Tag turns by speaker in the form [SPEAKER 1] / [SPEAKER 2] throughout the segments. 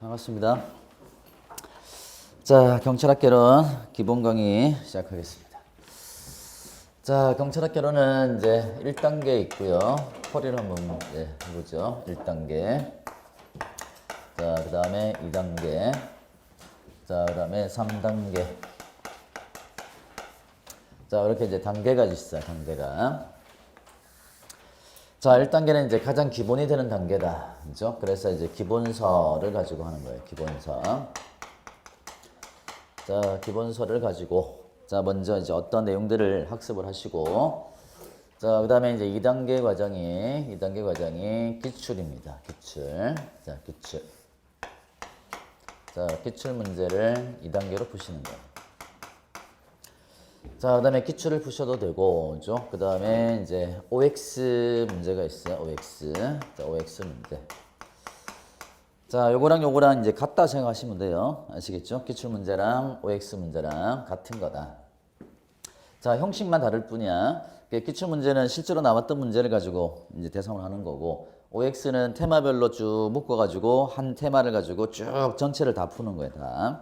[SPEAKER 1] 반갑습니다. 자, 경찰학개론 기본 강의 시작하겠습니다. 자, 경찰학개론은 이제 1단계 있고요. 커리를 한번 해보죠. 1단계. 자, 그 다음에 2단계. 자, 그 다음에 3단계. 자, 이렇게 이제 단계가 있어요. 단계가. 자, 1단계는 이제 가장 기본이 되는 단계다. 그죠? 그래서 이제 기본서를 가지고 하는 거예요. 기본서. 자, 기본서를 가지고, 자, 먼저 이제 어떤 내용들을 학습을 하시고, 자, 그 다음에 이제 2단계 과정이 기출입니다. 기출. 자, 기출. 자, 기출 문제를 2단계로 푸시는 거예요. 자, 그 다음에 기출을 푸셔도 되고, 그죠? 그 다음에 이제 OX 문제가 있어요. OX. 자, OX 문제. 자, 요거랑 이제 같다 생각하시면 돼요. 아시겠죠? 기출 문제랑 OX 문제랑 같은 거다. 자, 형식만 다를 뿐이야. 기출 문제는 실제로 나왔던 문제를 가지고 이제 대상을 하는 거고, OX는 테마별로 쭉 묶어가지고 한 테마를 가지고 쭉 전체를 다 푸는 거예요, 다.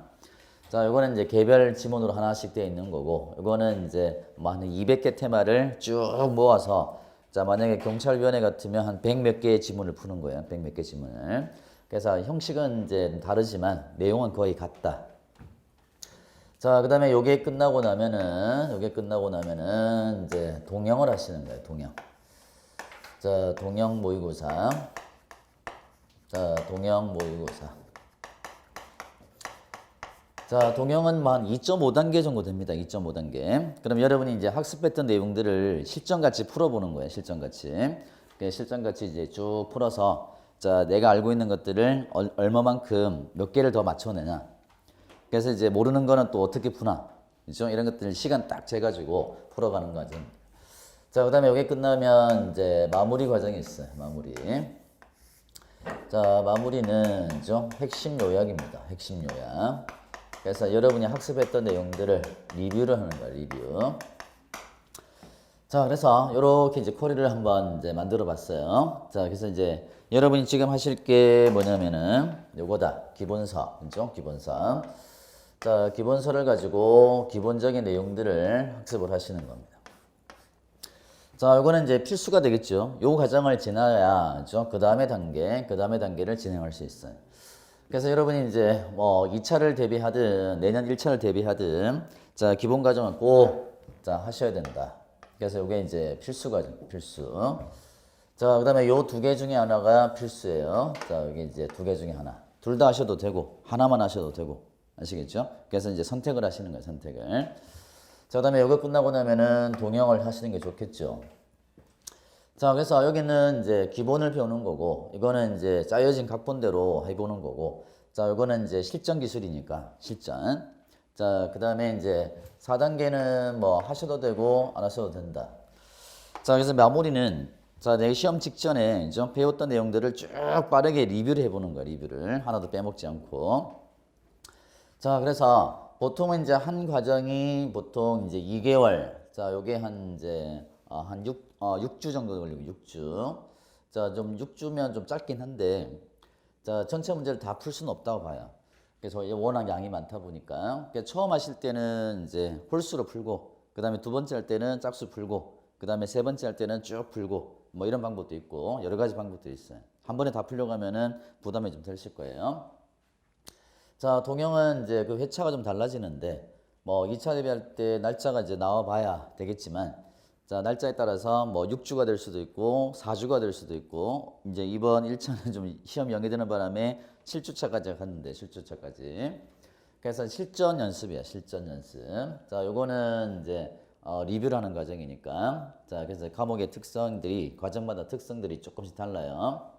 [SPEAKER 1] 자, 요거는 이제 개별 지문으로 하나씩 되어 있는 거고, 요거는 이제 뭐 한 200개 테마를 쭉 모아서, 자, 만약에 경찰위원회 같으면 한 100 몇 개의 지문을 푸는 거예요. 100 몇 개 지문을. 그래서 형식은 이제 다르지만 내용은 거의 같다. 자, 그 다음에 요게 끝나고 나면은 이제 동영을 하시는 거예요. 동영. 자, 동영 모의고사. 자, 동영 모의고사. 자, 동영은 한 2.5단계 정도 됩니다. 2.5단계. 그럼 여러분이 이제 학습했던 내용들을 실전같이 풀어보는 거예요. 실전같이. 실전같이 이제 쭉 풀어서, 자, 내가 알고 있는 것들을 얼마만큼 몇 개를 더 맞춰내냐. 그래서 이제 모르는 거는 또 어떻게 푸나. 그죠? 이런 것들 시간 딱 재가지고 풀어가는 거죠. 자, 그 다음에 여기 끝나면 이제 마무리 과정이 있어요. 마무리. 자, 마무리는 죠 핵심 요약입니다. 핵심 요약. 그래서 여러분이 학습했던 내용들을 리뷰를 하는 거예요. 리뷰. 자, 그래서 이렇게 이제 쿼리를 한번 이제 만들어 봤어요. 자, 그래서 이제 여러분이 지금 하실 게 뭐냐면은 요거다. 기본서. 그죠? 기본서. 자, 기본서를 가지고 기본적인 내용들을 학습을 하시는 겁니다. 자, 요거는 이제 필수가 되겠죠. 요 과정을 지나야, 그 다음에 단계를 진행할 수 있어요. 그래서 여러분이 이제 뭐 2차를 대비하든 내년 1차를 대비하든, 자, 기본 과정은 꼭, 자, 하셔야 된다. 그래서 요게 이제 필수 과정, 필수. 자, 그 다음에 요 두 개 중에 하나가 필수예요. 자, 여기 이제 두 개 중에 하나. 둘 다 하셔도 되고, 하나만 하셔도 되고. 아시겠죠? 그래서 이제 선택을 하시는 거예요, 선택을. 자, 그 다음에 요거 끝나고 나면은 동영을 하시는 게 좋겠죠. 자, 그래서 여기는 이제 기본을 배우는 거고, 이거는 이제 짜여진 각본대로 해보는 거고, 자, 이거는 이제 실전 기술이니까, 실전. 자, 그 다음에 이제 4단계는 뭐 하셔도 되고, 안 하셔도 된다. 자, 그래서 마무리는, 자, 내 시험 직전에 좀 배웠던 내용들을 쭉 빠르게 리뷰를 해보는 거야, 리뷰를. 하나도 빼먹지 않고. 자, 그래서 보통은 이제 한 과정이 보통 이제 2개월. 자, 요게 한 이제, 한 6주 정도 걸리고, 6주. 자, 좀 6주면 좀 짧긴 한데, 자, 전체 문제를 다 풀 수는 없다고 봐요. 그래서 워낙 양이 많다 보니까. 그러니까 처음 하실 때는 이제 홀수로 풀고, 그 다음에 두 번째 할 때는 짝수 풀고, 그 다음에 세 번째 할 때는 쭉 풀고, 뭐 이런 방법도 있고, 여러 가지 방법도 있어요. 한 번에 다 풀려고 하면은 부담이 좀 되실 거예요. 자, 동영은 이제 그 회차가 좀 달라지는데, 뭐 2차 대비할 때 날짜가 이제 나와 봐야 되겠지만, 자, 날짜에 따라서 뭐 6주가 될 수도 있고 4주가 될 수도 있고, 이제 이번 1차는 좀 시험 연기되는 바람에 7주차까지 갔는데, 7주차까지. 그래서 실전 연습이야, 실전 연습. 자, 요거는 이제 리뷰를 하는 과정이니까. 자, 그래서 과목의 특성들이, 과정마다 특성들이 조금씩 달라요.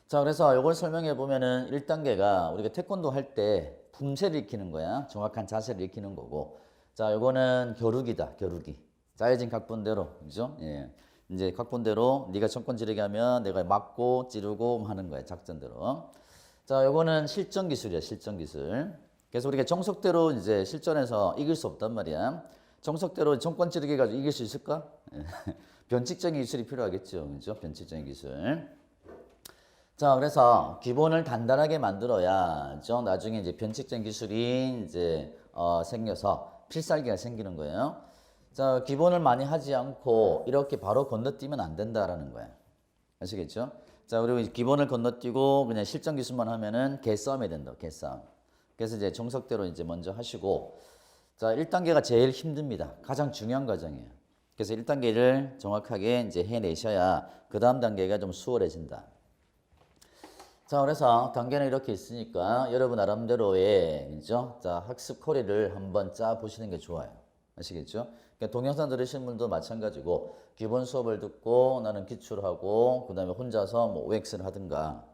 [SPEAKER 1] 자, 그래서 요걸 설명해 보면은 1단계가 우리가 태권도 할 때 품새를 익히는 거야. 정확한 자세를 익히는 거고. 자, 요거는 겨루기다, 겨루기. 짜여진 각본대로, 그죠? 예. 이제 각본대로 네가 정권 지르게 하면 내가 맞고 찌르고 하는 거야, 작전대로. 자, 요거는 실전 기술이야, 실전 기술. 그래서 우리가 정석대로 이제 실전에서 이길 수 없단 말이야. 정석대로 정권 찌르기 가지고 이길 수 있을까? 변칙적인 기술이 필요하겠죠, 그죠? 변칙적인 기술. 자, 그래서 기본을 단단하게 만들어야죠. 나중에 이제 변칙적 기술이 이제 생겨서 필살기가 생기는 거예요. 자, 기본을 많이 하지 않고 이렇게 바로 건너뛰면 안 된다라는 거예요. 아시겠죠? 자, 그리고 기본을 건너뛰고 그냥 실전 기술만 하면은 개싸움이 된다. 개싸움. 그래서 이제 정석대로 이제 먼저 하시고, 자, 1단계가 제일 힘듭니다. 가장 중요한 과정이에요. 그래서 1단계를 정확하게 이제 해내셔야 그 다음 단계가 좀 수월해진다. 자, 그래서 단계는 이렇게 있으니까 여러분 나름대로의 그죠? 자, 학습 코리를 한번 짜 보시는 게 좋아요. 아시겠죠? 그러니까 동영상 들으신 분도 마찬가지고 기본 수업을 듣고 나는 기출하고 그다음에 혼자서 뭐 OX를 하든가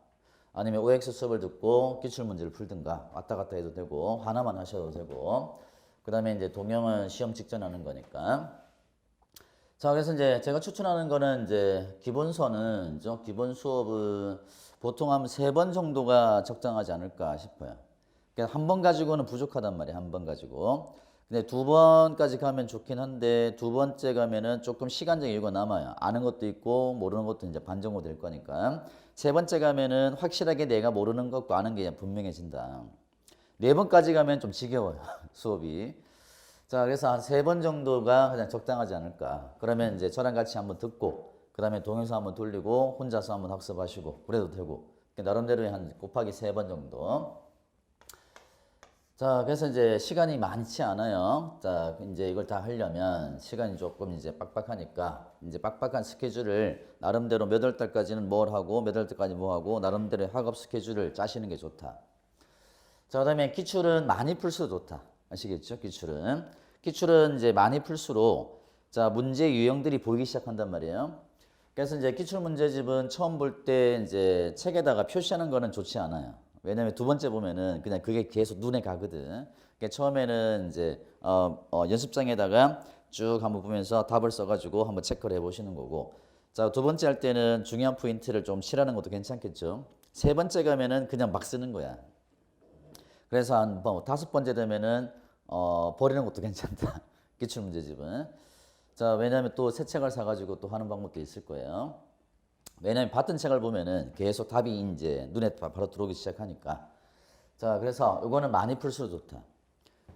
[SPEAKER 1] 아니면 OX 수업을 듣고 기출 문제를 풀든가 왔다 갔다 해도 되고 하나만 하셔도 되고 그다음에 이제 동영은 시험 직전 하는 거니까. 자, 그래서 이제 제가 추천하는 거는 이제 기본서는 기본 수업은 보통 한 3번 정도가 적당하지 않을까 싶어요. 그러니까 한 번 가지고는 부족하단 말이에요. 한 번 가지고. 근데 2번까지 가면 좋긴 한데 2번째 가면은 조금 시간적 여유가 남아요. 아는 것도 있고 모르는 것도 이제 반정도 될 거니까. 3번째 가면은 확실하게 내가 모르는 것과 아는 게 분명해진다. 4번까지 가면 좀 지겨워요. 수업이. 자, 그래서 한 3번 정도가 그냥 적당하지 않을까. 그러면 이제 저랑 같이 한번 듣고, 그 다음에 동영상 한번 돌리고, 혼자서 한번 학습하시고, 그래도 되고. 나름대로 한 곱하기 3번 정도. 자, 그래서 이제 시간이 많지 않아요. 자, 이제 이걸 다 하려면 시간이 조금 이제 빡빡하니까, 이제 빡빡한 스케줄을 나름대로 몇 월 달까지는 뭘 하고, 몇 월 달까지 뭐 하고, 나름대로 학업 스케줄을 짜시는 게 좋다. 자, 그 다음에 기출은 많이 풀수록 좋다. 아시겠죠? 기출은 이제 많이 풀수록 자, 문제 유형들이 보이기 시작한단 말이에요. 그래서 이제 기출 문제집은 처음 볼 때 이제 책에다가 표시하는 거는 좋지 않아요. 왜냐면 2번째 보면은 그냥 그게 계속 눈에 가거든. 그러니까 처음에는 이제 연습장에다가 쭉 한번 보면서 답을 써가지고 한번 체크를 해보시는 거고. 자, 2번째 할 때는 중요한 포인트를 좀 칠하는 것도 괜찮겠죠. 3번째 가면은 그냥 막 쓰는 거야. 그래서 한 5번째 되면은 버리는 것도 괜찮다. 기출 문제집은. 자, 왜냐하면 또 새 책을 사가지고 또 하는 방법도 있을 거예요. 왜냐하면 봤던 책을 보면은 계속 답이 이제 눈에 바로 들어오기 시작하니까. 자, 그래서 이거는 많이 풀수록 좋다.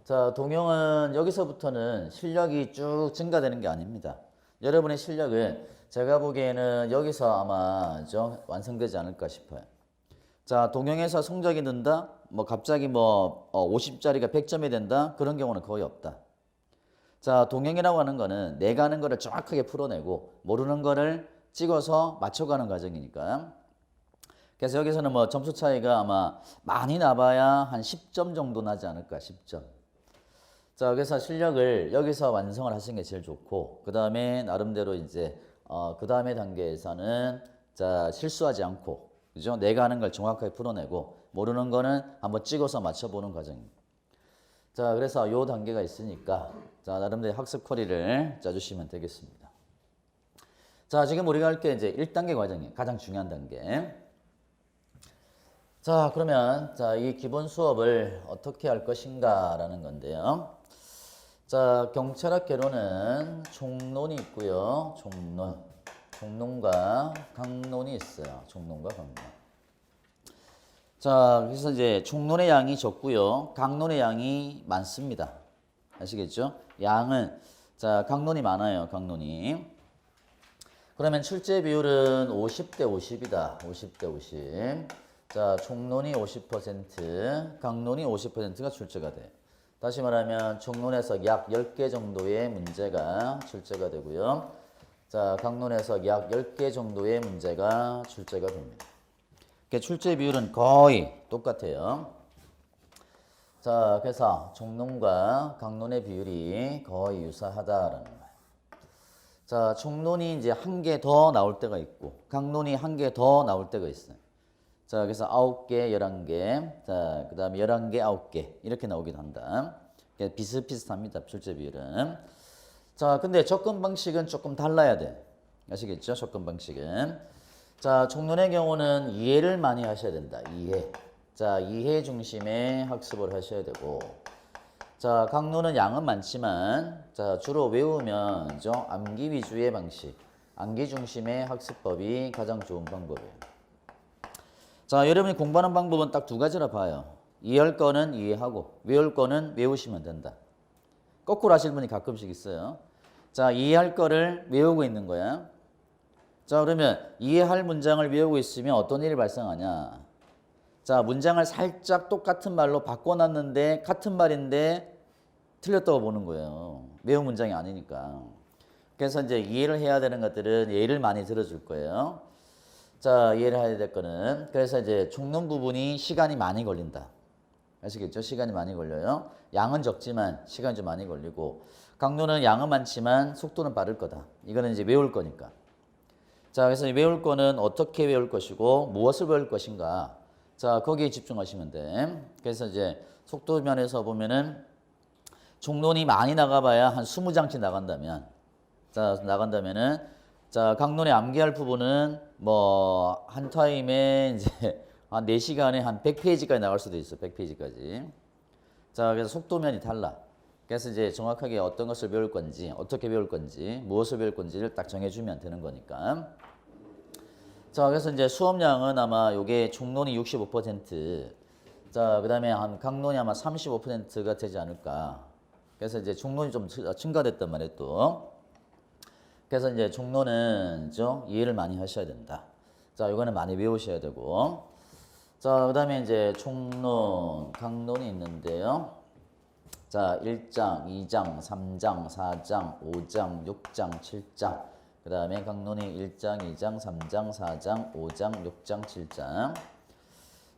[SPEAKER 1] 자, 동영은 여기서부터는 실력이 쭉 증가되는 게 아닙니다. 여러분의 실력은 제가 보기에는 여기서 아마 완성되지 않을까 싶어요. 자, 동영에서 성적이 는다? 뭐 갑자기 뭐 50짜리가 100점이 된다? 그런 경우는 거의 없다. 자, 동영이라고 하는 거는 내가 아는 거를 정확하게 풀어내고 모르는 거를 찍어서 맞춰가는 과정이니까. 그래서 여기서는 뭐 점수 차이가 아마 많이 나봐야 한 10점 정도 나지 않을까, 10점. 자, 그래서 실력을 여기서 완성을 하시는 게 제일 좋고, 그 다음에 나름대로 이제, 그 다음에 단계에서는 자, 실수하지 않고, 그죠? 내가 하는 걸 정확하게 풀어내고, 모르는 거는 한번 찍어서 맞춰보는 과정입니다. 자, 그래서 요 단계가 있으니까, 자, 나름대로 학습 커리를 짜주시면 되겠습니다. 자, 지금 우리가 할 게 이제 1단계 과정이에요. 가장 중요한 단계. 자, 그러면, 자, 이 기본 수업을 어떻게 할 것인가라는 건데요. 자, 경찰학 개론은 총론이 있고요. 총론과 강론이 있어요. 총론과 강론. 자, 그래서 이제 총론의 양이 적고요. 강론의 양이 많습니다. 아시겠죠? 양은, 자, 강론이 많아요. 강론이. 그러면 출제 비율은 50대 50이다. 50대 50. 자, 총론이 50%, 강론이 50%가 출제가 돼. 다시 말하면 총론에서 약 10개 정도의 문제가 출제가 되고요. 자, 강론에서 약 10개 정도의 문제가 출제가 됩니다. 출제 비율은 거의 똑같아요. 자, 그래서 총론과 강론의 비율이 거의 유사하다라는 거예요. 자, 총론이 이제 한 개 더 나올 때가 있고, 강론이 한 개 더 나올 때가 있어요. 자, 그래서 9개, 11개, 자, 그 다음에 11개, 9개, 이렇게 나오기도 한다. 비슷비슷합니다, 출제 비율은. 자, 근데 접근 방식은 조금 달라야 돼. 아시겠죠? 접근 방식은. 자, 총론의 경우는 이해를 많이 하셔야 된다. 이해. 자, 이해 중심의 학습을 하셔야 되고, 자, 강론은 양은 많지만, 자, 주로 외우면, 암기 위주의 방식, 암기 중심의 학습법이 가장 좋은 방법이에요. 자, 여러분이 공부하는 방법은 딱 두 가지라 봐요. 이해할 거는 이해하고 외울 거는 외우시면 된다. 거꾸로 하실 분이 가끔씩 있어요. 자, 이해할 거를 외우고 있는 거야. 자, 그러면 이해할 문장을 외우고 있으면 어떤 일이 발생하냐. 자, 문장을 살짝 똑같은 말로 바꿔놨는데 같은 말인데 틀렸다고 보는 거예요. 외운 문장이 아니니까. 그래서 이제 이해를 해야 되는 것들은 예를 많이 들어줄 거예요. 자, 이해를 해야 될 거는 그래서 이제 촉론 부분이 시간이 많이 걸린다. 아시겠죠? 시간이 많이 걸려요. 양은 적지만 시간이 좀 많이 걸리고 강론은 양은 많지만 속도는 빠를 거다. 이거는 이제 외울 거니까. 자, 그래서 외울 거는 어떻게 외울 것이고 무엇을 배울 것인가. 자, 거기에 집중하시면 돼. 그래서 이제 속도 면에서 보면은 촉론이 많이 나가봐야 한 20장치 나간다면 자, 나간다면은 자, 강론의 암기할 부분은 뭐 한 타임에 이제 한 4시간에 한 100페이지까지 나갈 수도 있어. 100페이지까지. 자, 그래서 속도면이 달라. 그래서 이제 정확하게 어떤 것을 배울 건지, 어떻게 배울 건지, 무엇을 배울 건지를 딱 정해주면 되는 거니까. 자, 그래서 이제 수업량은 아마 요게 촉론이 65%, 자, 그 다음에 한 강론이 아마 35%가 되지 않을까. 그래서 이제 촉론이 좀 증가됐단 말이에요, 또. 그래서 이제 촉론은 좀 이해를 많이 하셔야 된다. 자, 이거는 많이 외우셔야 되고. 자, 그 다음에 이제 촉론, 강론이 있는데요. 자, 1장, 2장, 3장, 4장, 5장, 6장, 7장. 그 다음에 강론이 1장, 2장, 3장, 4장, 5장, 6장, 7장.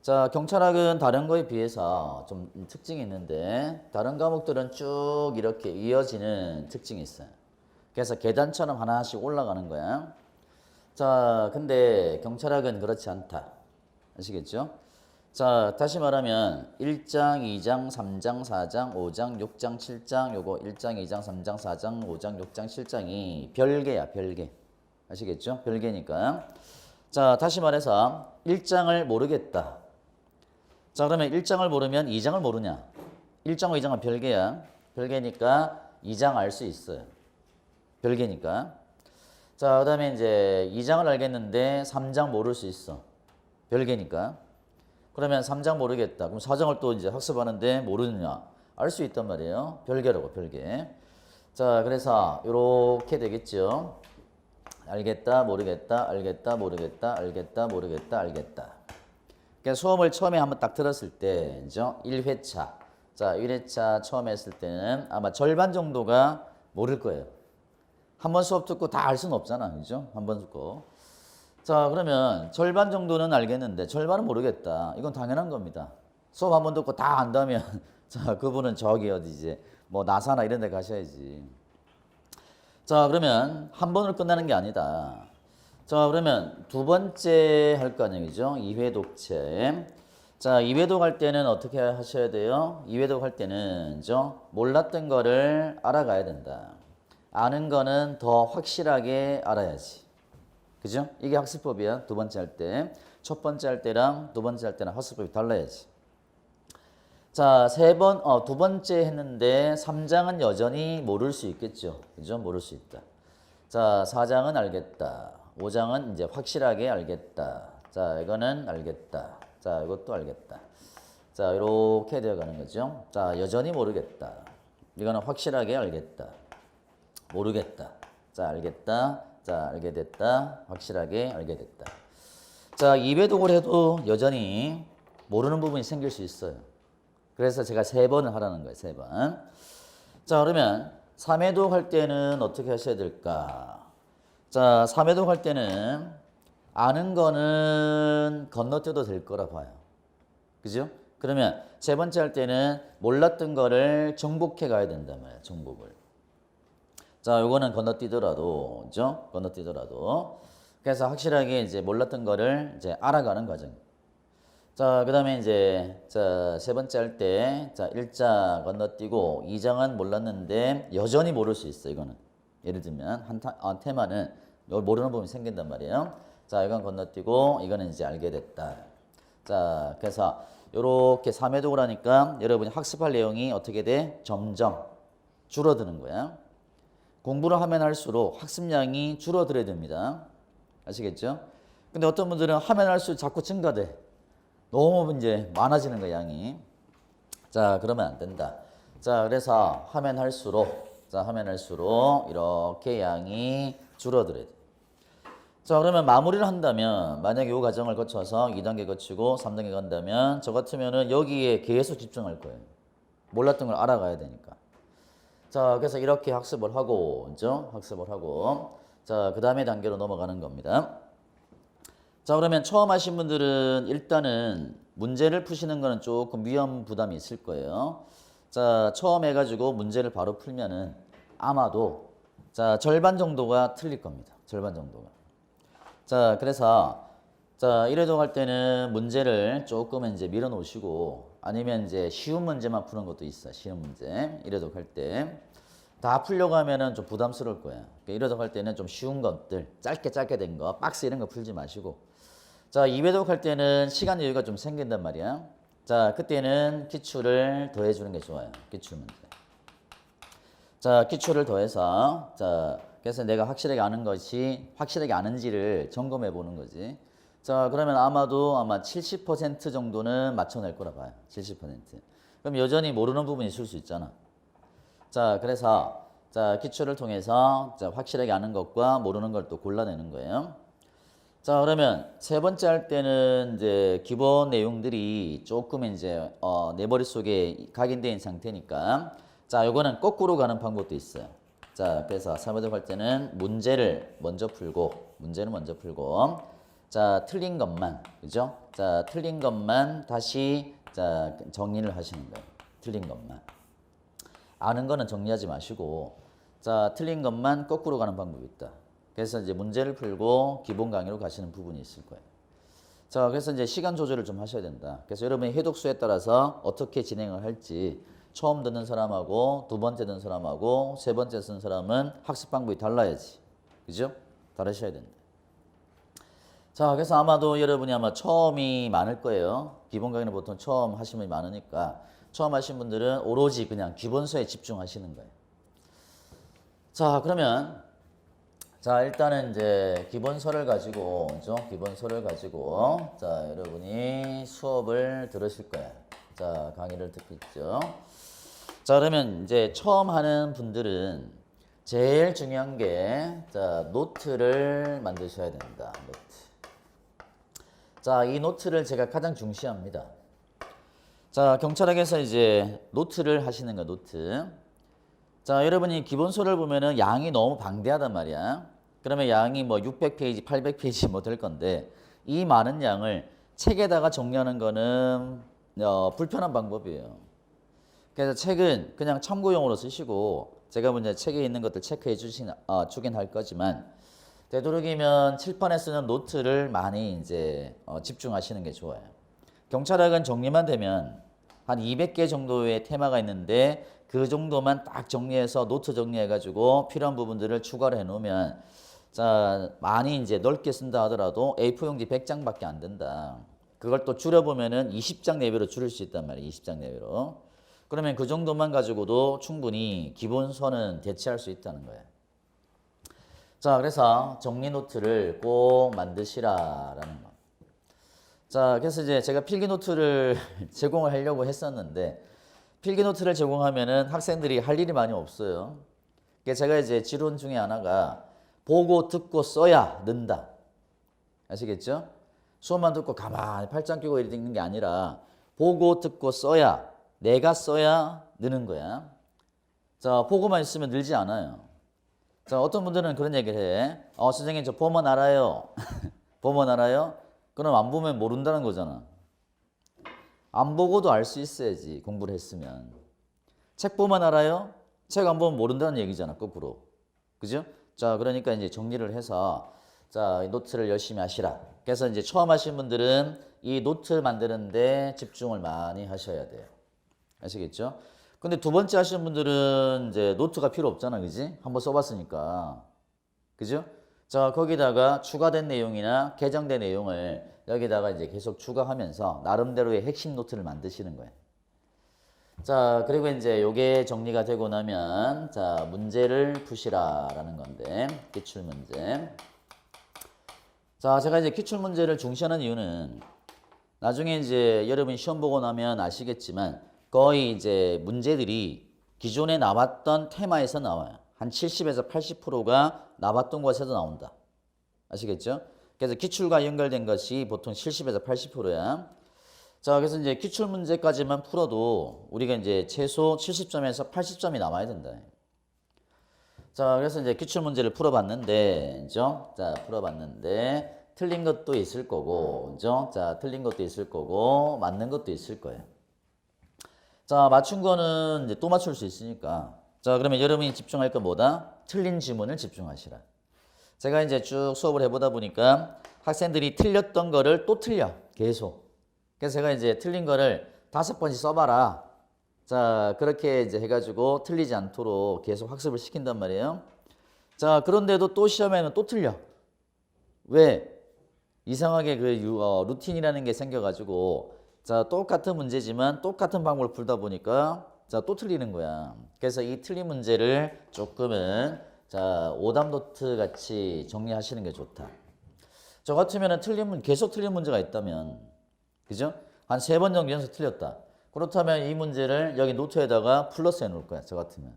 [SPEAKER 1] 자, 경찰학은 다른 거에 비해서 좀 특징이 있는데 다른 과목들은 쭉 이렇게 이어지는 특징이 있어요. 그래서 계단처럼 하나씩 올라가는 거야. 자, 근데 경찰학은 그렇지 않다. 아시겠죠? 자, 다시 말하면 1장, 2장, 3장, 4장, 5장, 6장, 7장 요거 1장, 2장, 3장, 4장, 5장, 6장, 7장이 별개야, 별개. 아시겠죠? 별개니까. 자, 다시 말해서 1장을 모르겠다. 자, 그러면 1장을 모르면 2장을 모르냐? 1장과 2장은 별개야. 별개니까 2장 알 수 있어요. 별개니까. 자, 그 다음에 이제 2장을 알겠는데 3장 모를 수 있어. 별개니까. 그러면 3장 모르겠다. 그럼 4장을 또 이제 학습하는데 모르느냐? 알 수 있단 말이에요. 별개라고, 별개. 자, 그래서 이렇게 되겠죠. 알겠다, 모르겠다, 알겠다, 모르겠다, 알겠다, 모르겠다, 알겠다. 그러니까 수업을 처음에 한번 딱 들었을 때, 그죠? 1회차. 자, 1회차 처음 했을 때는 아마 절반 정도가 모를 거예요. 한 번 수업 듣고 다 알 수는 없잖아. 그죠? 한 번 듣고. 자, 그러면 절반 정도는 알겠는데 절반은 모르겠다. 이건 당연한 겁니다. 수업 한 번 듣고 다 안다면 자, 그분은 저기 어디 이제 뭐 나사나 이런 데 가셔야지. 자, 그러면 한 번으로 끝나는 게 아니다. 자, 그러면 두 번째 할 거 아니죠? 2회 독채. 자, 2회독 할 때는 어떻게 하셔야 돼요? 2회독 할 때는 몰랐던 거를 알아가야 된다. 아는 거는 더 확실하게 알아야지. 그죠? 이게 학습법이야. 두 번째 할 때. 첫 번째 할 때랑 두 번째 할 때랑 학습법이 달라야지. 자, 두 번째 했는데 3장은 여전히 모를 수 있겠죠. 그죠? 모를 수 있다. 자, 4장은 알겠다. 5장은 이제 확실하게 알겠다. 자, 이거는 알겠다. 자, 이것도 알겠다. 자, 이렇게 되어가는 거죠. 자, 여전히 모르겠다. 이거는 확실하게 알겠다. 모르겠다. 자, 알겠다. 자, 알게 됐다. 확실하게 알게 됐다. 자, 2회독을 해도 여전히 모르는 부분이 생길 수 있어요. 그래서 제가 3번을 하라는 거예요. 3번. 자, 그러면 3회독 할 때는 어떻게 하셔야 될까? 자, 3회독 할 때는 아는 거는 건너뛰어도 될 거라 봐요. 그죠? 그러면 세 번째 할 때는 몰랐던 거를 정복해 가야 된단 말이에요. 정복을. 자, 요거는 건너뛰더라도, 그죠? 건너뛰더라도. 그래서 확실하게 이제 몰랐던 거를 이제 알아가는 과정. 자, 그 다음에 이제, 자, 세 번째 할 때, 자, 1자 건너뛰고, 2장은 몰랐는데, 여전히 모를 수 있어, 이거는. 예를 들면, 테마는, 이걸 모르는 부분이 생긴단 말이에요. 자, 이건 건너뛰고, 이거는 이제 알게 됐다. 자, 그래서, 요렇게 3회독을 하니까, 여러분이 학습할 내용이 어떻게 돼? 점점 줄어드는 거야. 공부를 하면 할수록 학습량이 줄어들어야 됩니다. 아시겠죠? 근데 어떤 분들은 하면 할수록 자꾸 증가돼. 너무 이제 많아지는 거야, 양이. 자, 그러면 안 된다. 자, 그래서 하면 할수록 이렇게 양이 줄어들어야 돼. 자, 그러면 마무리를 한다면 만약에 이 과정을 거쳐서 2단계 거치고 3단계 간다면 저 같으면은 여기에 계속 집중할 거예요. 몰랐던 걸 알아가야 되니까. 자, 그래서 이렇게 학습을 하고, 그죠? 학습을 하고, 자, 그 다음에 단계로 넘어가는 겁니다. 자, 그러면 처음 하신 분들은 일단은 문제를 푸시는 거는 조금 위험 부담이 있을 거예요. 자, 처음 해가지고 문제를 바로 풀면은 아마도 자, 절반 정도가 틀릴 겁니다. 절반 정도가. 자, 그래서 자, 이래도 할 때는 문제를 조금은 이제 밀어 놓으시고 아니면 이제 쉬운 문제만 푸는 것도 있어. 쉬운 문제. 이래도 할 때. 다 풀려고 하면은 좀 부담스러울 거야. 그러니까 이래도 할 때는 좀 쉬운 것들, 짧게 된 거, 박스 이런 거 풀지 마시고. 자, 2배독 할 때는 시간 여유가 좀 생긴단 말이야. 자, 그때는 기출을 더해 주는 게 좋아요. 기출 문제. 자, 기출을 더해서 자, 그래서 내가 확실하게 아는 것이 확실하게 아는지를 점검해 보는 거지. 자, 그러면 아마 70% 정도는 맞춰낼 거라 봐요. 70%. 그럼 여전히 모르는 부분이 있을 수 있잖아. 자, 그래서 자, 기출을 통해서 자, 확실하게 아는 것과 모르는 걸 또 골라내는 거예요. 자, 그러면 세 번째 할 때는 이제 기본 내용들이 조금 이제 내 머릿속에 각인된 상태니까 자, 요거는 거꾸로 가는 방법도 있어요. 자, 그래서 3번째 할 때는 문제를 먼저 풀고 자, 틀린 것만, 그죠? 자, 틀린 것만 다시 자, 정리를 하시는 거예요. 틀린 것만. 아는 거는 정리하지 마시고 자, 틀린 것만 거꾸로 가는 방법이 있다. 그래서 이제 문제를 풀고 기본 강의로 가시는 부분이 있을 거예요. 자, 그래서 이제 시간 조절을 좀 하셔야 된다. 그래서 여러분이 해독수에 따라서 어떻게 진행을 할지 처음 듣는 사람하고 두 번째 듣는 사람하고 세 번째 쓰는 사람은 학습 방법이 달라야지. 그죠? 다르셔야 된다. 자, 그래서 아마도 여러분이 아마 처음이 많을 거예요. 기본 강의는 보통 처음 하시는 분이 많으니까 처음 하신 분들은 오로지 그냥 기본서에 집중하시는 거예요. 자, 그러면 자, 일단은 이제 기본서를 가지고 자, 여러분이 수업을 들으실 거예요. 자, 강의를 듣고 있죠. 자, 그러면 이제 처음 하는 분들은 제일 중요한 게 자, 노트를 만드셔야 된다. 노트. 자, 이 노트를 제가 가장 중시합니다. 자, 경찰학에서 이제 노트를 하시는 거, 노트. 자, 여러분이 기본서를 보면은 양이 너무 방대하단 말이야. 그러면 양이 뭐 600페이지, 800페이지 뭐 될 건데 이 많은 양을 책에다가 정리하는 거는 불편한 방법이에요. 그래서 책은 그냥 참고용으로 쓰시고 제가 먼저 책에 있는 것들 체크해 주긴 할 거지만 되도록이면 칠판에 쓰는 노트를 많이 이제 집중하시는 게 좋아요. 경찰학은 정리만 되면 한 200개 정도의 테마가 있는데 그 정도만 딱 정리해서 노트 정리해가지고 필요한 부분들을 추가를 해놓으면 자, 많이 이제 넓게 쓴다 하더라도 A4 용지 100장밖에 안 된다. 그걸 또 줄여보면은 20장 내외로 줄일 수 있단 말이에요. 20장 내외로. 그러면 그 정도만 가지고도 충분히 기본서는 대체할 수 있다는 거예요. 자, 그래서 정리 노트를 꼭 만드시라라는 거. 자, 그래서 이제 제가 필기 노트를 제공을 하려고 했었는데 필기 노트를 제공하면은 학생들이 할 일이 많이 없어요. 그러니까 제가 이제 지론 중에 하나가 보고 듣고 써야 는다. 아시겠죠? 수업만 듣고 가만히 팔짱 끼고 이렇게 읽는 게 아니라 보고 듣고 써야 내가 써야 느는 거야. 자, 보고만 있으면 늘지 않아요. 자, 어떤 분들은 그런 얘기를 해. 선생님 저 보면 알아요. 보면 알아요? 그럼 안 보면 모른다는 거잖아. 안 보고도 알 수 있어야지 공부를 했으면. 책 보면 알아요? 책 안 보면 모른다는 얘기잖아, 거꾸로. 그죠? 자, 그러니까 이제 정리를 해서 자, 이 노트를 열심히 하시라. 그래서 이제 처음 하신 분들은 이 노트 만드는데 집중을 많이 하셔야 돼요. 아시겠죠? 근데 두 번째 하시는 분들은 이제 노트가 필요 없잖아, 그지? 한번 써봤으니까. 그죠? 자, 거기다가 추가된 내용이나 개정된 내용을 여기다가 이제 계속 추가하면서 나름대로의 핵심 노트를 만드시는 거예요. 자, 그리고 이제 요게 정리가 되고 나면 자, 문제를 푸시라라는 건데 기출 문제. 자, 제가 이제 기출 문제를 중시하는 이유는 나중에 이제 여러분 시험 보고 나면 아시겠지만 거의 이제 문제들이 기존에 나왔던 테마에서 나와요. 한 70에서 80%가 나왔던 곳에서 나온다. 아시겠죠? 그래서 기출과 연결된 것이 보통 70에서 80%야. 자, 그래서 이제 기출 문제까지만 풀어도 우리가 이제 최소 70점에서 80점이 나와야 된다. 자, 그래서 이제 기출 문제를 풀어봤는데, 그죠? 자, 풀어봤는데, 틀린 것도 있을 거고, 그죠? 자, 틀린 것도 있을 거고, 맞는 것도 있을 거예요. 자, 맞춘 거는 이제 또 맞출 수 있으니까. 자, 그러면 여러분이 집중할 건 뭐다? 틀린 지문을 집중하시라. 제가 이제 쭉 수업을 해보다 보니까 학생들이 틀렸던 거를 또 틀려. 계속. 그래서 제가 이제 틀린 거를 5번씩 써봐라. 자, 그렇게 이제 해가지고 틀리지 않도록 계속 학습을 시킨단 말이에요. 자, 그런데도 또 시험에는 또 틀려. 왜? 이상하게 그 루틴이라는 게 생겨가지고, 자, 똑같은 문제지만 똑같은 방법을 풀다 보니까, 자, 또 틀리는 거야. 그래서 이 틀린 문제를 조금은, 자, 오답 노트 같이 정리하시는 게 좋다. 저 같으면은 계속 틀린 문제가 있다면, 그죠? 한 3번 정도 연속 틀렸다. 그렇다면 이 문제를 여기 노트에다가 플러스 해 놓을 거야. 저 같으면.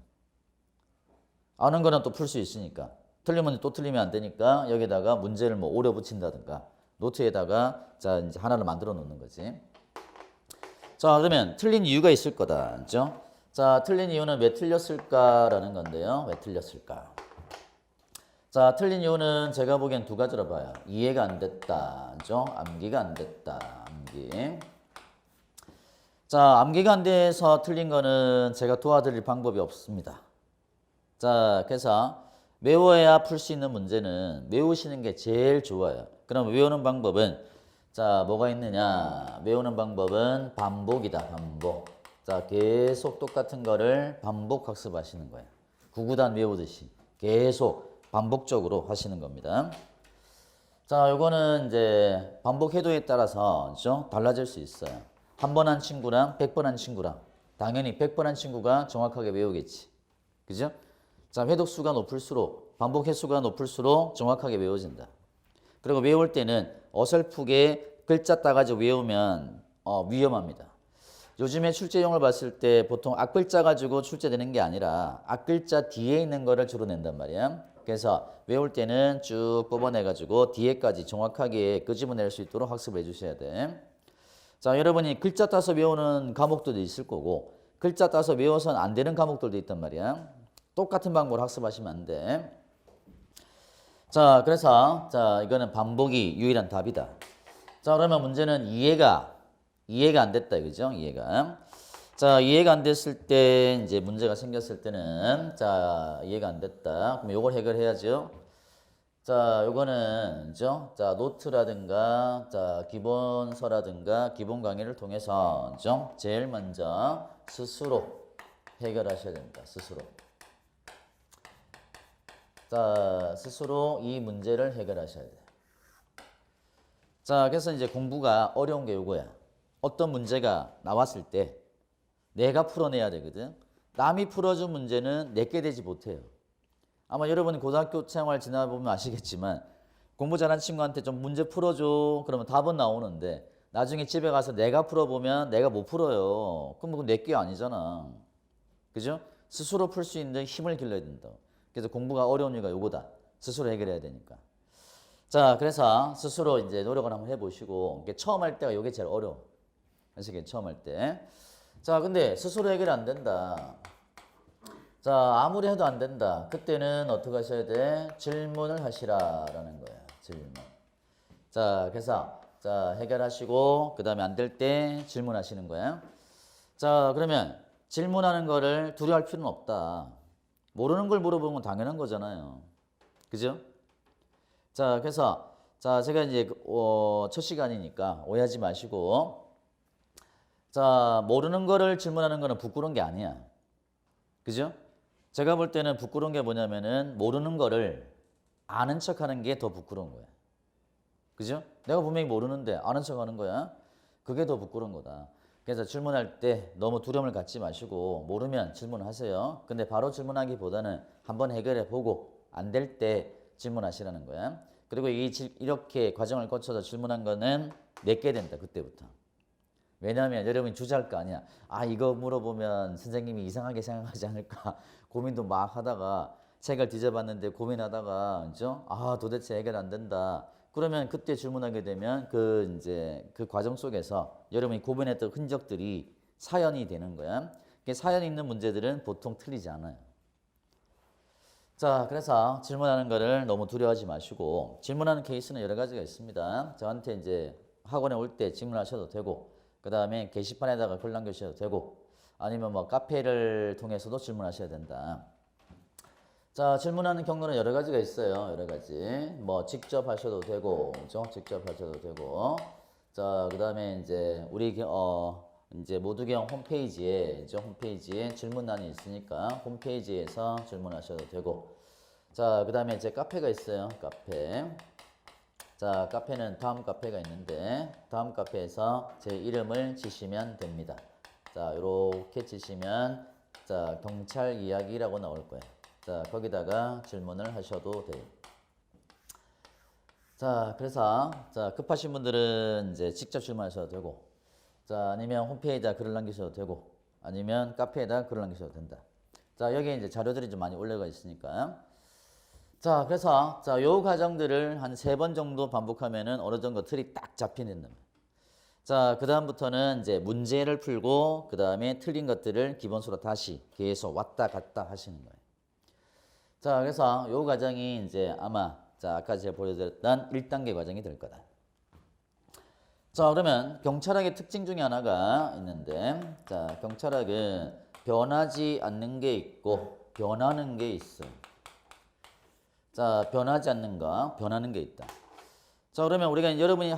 [SPEAKER 1] 아는 거는 또 풀 수 있으니까. 틀린 문제 또 틀리면 안 되니까 여기다가 문제를 뭐 오려 붙인다든가 노트에다가 자, 이제 하나를 만들어 놓는 거지. 자, 그러면 틀린 이유가 있을 거다. 그죠? 자, 틀린 이유는 왜 틀렸을까라는 건데요. 왜 틀렸을까? 자, 틀린 이유는 제가 보기엔 2가지로 봐요. 이해가 안 됐다. 그죠? 암기가 안 됐다. 암기. 자, 암기가 안 돼서 틀린 거는 제가 도와드릴 방법이 없습니다. 자, 그래서 외워야 풀 수 있는 문제는 외우시는 게 제일 좋아요. 그럼 외우는 방법은 자, 뭐가 있느냐? 외우는 방법은 반복이다. 반복. 자, 계속 똑같은 거를 반복 학습하시는 거예요. 구구단 외우듯이 계속 반복적으로 하시는 겁니다. 자, 요거는 이제 반복 해도에 따라서 그죠? 달라질 수 있어요. 한 번 한 친구랑 100번 한 친구랑 당연히 100번 한 친구가 정확하게 외우겠지. 그죠? 자, 회독수가 높을수록 반복 횟수가 높을수록 정확하게 외워진다. 그리고 외울 때는 어설프게 글자 따가지고 외우면 위험합니다. 요즘에 출제용을 봤을 때 보통 앞글자 가지고 출제되는 게 아니라 앞글자 뒤에 있는 거를 주로 낸단 말이야. 그래서 외울 때는 쭉 뽑아내가지고 뒤에까지 정확하게 끄집어낼 수 있도록 학습을 해주셔야 돼. 자, 여러분이 글자 따서 외우는 과목들도 있을 거고 글자 따서 외워서는 안 되는 과목들도 있단 말이야. 똑같은 방법으로 학습하시면 안 돼. 자, 그래서 자, 이거는 반복이 유일한 답이다. 자, 그러면 문제는 이해가 안 됐다, 그죠? 이해가. 자, 이해가 안 됐을 때 이제 문제가 생겼을 때는 자, 이해가 안 됐다. 그럼 요걸 해결해야죠. 자, 요거는 그죠? 자, 노트라든가 자, 기본서라든가 기본 강의를 통해서 그죠? 제일 먼저 스스로 해결하셔야 됩니다. 스스로. 자, 스스로 이 문제를 해결하셔야 돼. 자, 그래서 이제 공부가 어려운 게 요거야. 어떤 문제가 나왔을 때 내가 풀어내야 되거든. 남이 풀어준 문제는 내게 되지 못해요. 아마 여러분 고등학교 생활 지나보면 아시겠지만 공부 잘하는 친구한테 좀 문제 풀어줘. 그러면 답은 나오는데 나중에 집에 가서 내가 풀어보면 내가 못 풀어요. 그럼 그건 내게 아니잖아. 그죠? 스스로 풀 수 있는 힘을 길러야 된다. 그래서 공부가 어려운 이유가 요거다. 스스로 해결해야 되니까. 자, 그래서 스스로 이제 노력을 한번 해보시고 처음 할 때가 요게 제일 어려워. 아시겠죠? 처음 할 때. 자, 근데 스스로 해결이 안 된다. 자, 아무리 해도 안 된다. 그때는 어떻게 하셔야 돼? 질문을 하시라라는 거야. 질문. 자, 그래서 자, 해결하시고 그 다음에 안 될 때 질문하시는 거야. 자, 그러면 질문하는 거를 두려워할 필요는 없다. 모르는 걸 물어보면 당연한 거잖아요. 그죠? 자, 그래서 자, 제가 이제 첫 시간이니까 오해하지 마시고 자, 모르는 거를 질문하는 거는 부끄러운 게 아니야. 그죠? 제가 볼 때는 부끄러운 게 뭐냐면은 모르는 거를 아는 척 하는 게 더 부끄러운 거야. 그죠? 내가 분명히 모르는데 아는 척 하는 거야. 그게 더 부끄러운 거다. 그래서 질문할 때 너무 두려움을 갖지 마시고 모르면 질문하세요. 근데 바로 질문하기보다는 한번 해결해 보고 안 될 때 질문하시라는 거야. 그리고 이렇게 과정을 거쳐서 질문한 거는 맺게 된다. 그때부터. 왜냐하면 여러분이 주저할 거 아니야. 아 이거 물어보면 선생님이 이상하게 생각하지 않을까 고민도 막 하다가 책을 뒤져봤는데 고민하다가 그죠? 아 도대체 해결 안 된다. 그러면 그때 질문하게 되면 그 이제 그 과정 속에서 여러분이 고민했던 흔적들이 사연이 되는 거야. 사연이 있는 문제들은 보통 틀리지 않아요. 자, 그래서 질문하는 거를 너무 두려워하지 마시고 질문하는 케이스는 여러 가지가 있습니다. 저한테 이제 학원에 올 때 질문하셔도 되고 그 다음에 게시판에다가 글 남겨주셔도 되고 아니면 뭐 카페를 통해서도 질문하셔야 된다. 자, 질문하는 경로는 여러 가지가 있어요. 여러 가지. 뭐 직접 하셔도 되고, 그죠? 직접 하셔도 되고. 자, 그 다음에 이제 우리 이제 모두경 홈페이지에 이제 홈페이지에 질문란이 있으니까 홈페이지에서 질문하셔도 되고. 자, 그 다음에 이제 카페가 있어요. 카페. 자, 카페는 다음 카페가 있는데 다음 카페에서 제 이름을 치시면 됩니다. 자, 이렇게 치시면 자, 경찰 이야기라고 나올 거예요. 자, 거기다가 질문을 하셔도 돼요. 자, 그래서 자, 급하신 분들은 이제 직접 질문하셔도 되고 자, 아니면 홈페이지에다 글을 남기셔도 되고 아니면 카페에다 글을 남기셔도 된다. 자, 여기에 이제 자료들이 좀 많이 올라가 있으니까 자, 그래서 자, 요 과정들을 한 3번 정도 반복하면은 어느 정도 틀이 딱 잡히는 겁니다. 자, 그 다음부터는 이제 문제를 풀고 그 다음에 틀린 것들을 기본수로 다시 계속 왔다 갔다 하시는 거예요. 자, 그래서 요 과정이 이제 아마 자, 아까 제가 보여드렸던 1단계 과정이 될 거다. 자, 그러면 경찰학의 특징 중에 하나가 있는데 자, 경찰학은 변하지 않는 게 있고 변하는 게 있어요. 자, 변하지 않는 거, 변하는 게 있다. 자, 그러면 우리가 여러분이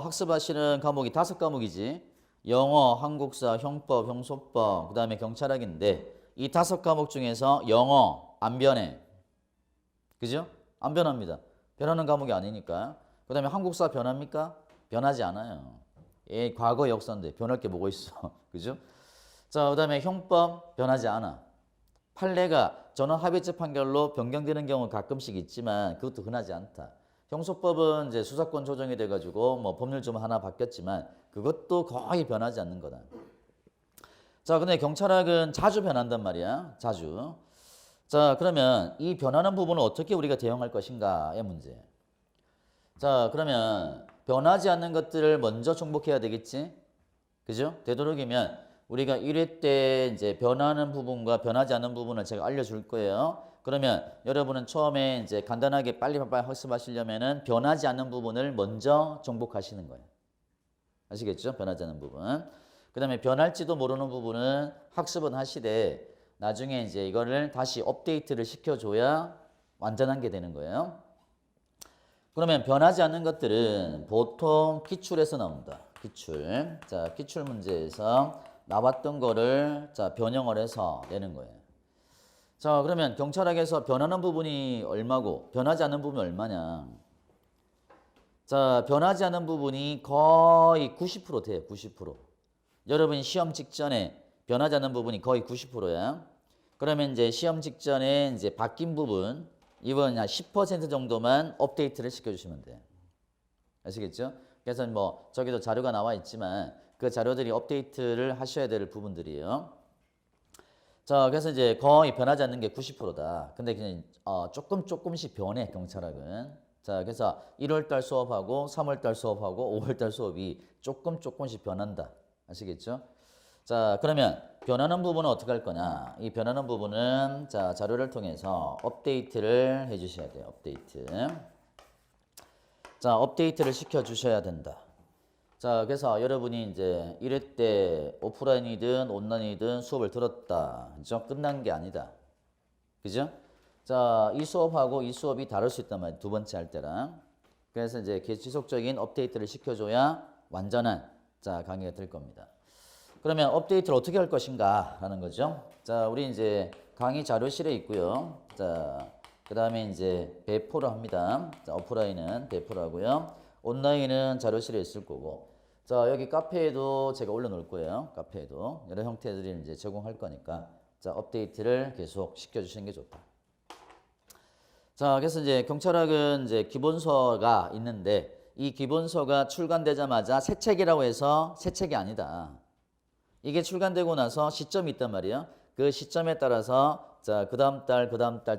[SPEAKER 1] 학습하시는 과목이 5과목이지. 영어, 한국사, 형법, 형소법, 그 다음에 경찰학인데 이 5과목 중에서 영어 안 변해. 그죠? 안 변합니다. 변하는 과목이 아니니까. 그 다음에 한국사 변합니까? 변하지 않아요. 예, 과거 역사인데 변할 게 뭐가 있어. 그죠? 자, 그 다음에 형법 변하지 않아. 판례가 전원 합의체 판결로 변경되는 경우 가끔씩 있지만 그것도 흔하지 않다. 형소법은 이제 수사권 조정이 돼가지고 뭐 법률 좀 하나 바뀌었지만 그것도 거의 변하지 않는 거다. 자, 근데 경찰학은 자주 변한단 말이야. 자주. 자, 그러면 이 변하는 부분을 어떻게 우리가 대응할 것인가의 문제. 자, 그러면 변하지 않는 것들을 먼저 정복해야 되겠지? 그죠? 되도록이면 우리가 1회 때 이제 변하는 부분과 변하지 않는 부분을 제가 알려줄 거예요. 그러면 여러분은 처음에 이제 간단하게 빨리 학습하시려면은 변하지 않는 부분을 먼저 정복하시는 거예요. 아시겠죠? 변하지 않는 부분. 그 다음에 변할지도 모르는 부분은 학습은 하시되 나중에 이제 이거를 다시 업데이트를 시켜줘야 완전한 게 되는 거예요. 그러면 변하지 않는 것들은 보통 기출에서 나온다. 기출. 자, 기출 문제에서 나왔던 거를 자, 변형을 해서 내는 거예요. 자, 그러면 경찰학에서 변하는 부분이 얼마고 변하지 않는 부분이 얼마냐. 자, 변하지 않는 부분이 거의 90% 돼요. 90%. 여러분 시험 직전에 변하지 않는 부분이 거의 90%야. 그러면 이제 시험 직전에 이제 바뀐 부분 이번 한 10% 정도만 업데이트를 시켜주시면 돼요. 아시겠죠? 그래서 뭐 저기도 자료가 나와 있지만 그 자료들이 업데이트를 하셔야 될 부분들이에요. 자, 그래서 이제 거의 변하지 않는 게 90%다. 근데 그냥 조금씩 변해 경찰학은. 자, 그래서 1월달 수업하고 3월달 수업하고 5월달 수업이 조금씩 변한다. 아시겠죠? 자, 그러면 변하는 부분은 어떻게 할 거냐? 이 변하는 부분은 자, 자료를 통해서 업데이트를 해 주셔야 돼요. 업데이트. 자, 업데이트를 시켜 주셔야 된다. 자, 그래서 여러분이 이제 1회 때 오프라인이든 온라인이든 수업을 들었다. 그죠? 끝난 게 아니다. 그죠? 자, 이 수업하고 이 수업이 다를 수 있단 말이에요. 두 번째 할 때랑. 그래서 이제 지속적인 업데이트를 시켜줘야 완전한 자, 강의가 될 겁니다. 그러면 업데이트를 어떻게 할 것인가 라는 거죠. 자, 우리 이제 강의 자료실에 있고요. 자, 그 다음에 이제 배포를 합니다. 자, 오프라인은 배포를 하고요. 온라인은 자료실에 있을 거고. 자, 여기 카페에도 제가 올려놓을 거예요. 카페에도. 여러 형태들이 이제 제공할 거니까. 자, 업데이트를 계속 시켜주시는 게 좋다. 자, 그래서 이제 경찰학은 이제 기본서가 있는데 이 기본서가 출간되자마자 새 책이라고 해서 새 책이 아니다. 이게 출간되고 나서 시점이 있단 말이에요. 그 시점에 따라서 자, 그 다음 달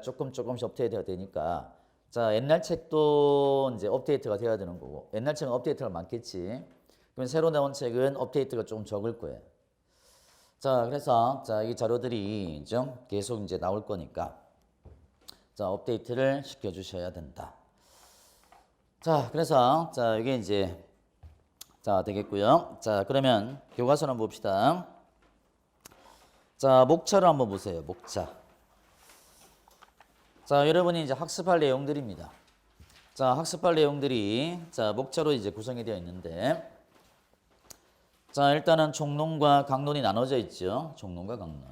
[SPEAKER 1] 조금씩 업데이트가 되니까 자, 옛날 책도 이제 업데이트가 돼야 되는 거고 옛날 책은 업데이트가 많겠지. 그럼 새로 나온 책은 업데이트가 조금 적을 거예요. 자, 그래서 자, 이 자료들이 좀 계속 이제 나올 거니까 자, 업데이트를 시켜 주셔야 된다. 자, 그래서 자, 이게 이제 자, 되겠고요. 자, 그러면 교과서를 한번 봅시다. 자, 목차를 한번 보세요. 목차. 자, 여러분이 이제 학습할 내용들입니다. 자, 학습할 내용들이 자, 목차로 이제 구성이 되어 있는데 자, 일단은 총론과 강론이 나눠져 있죠. 총론과 강론.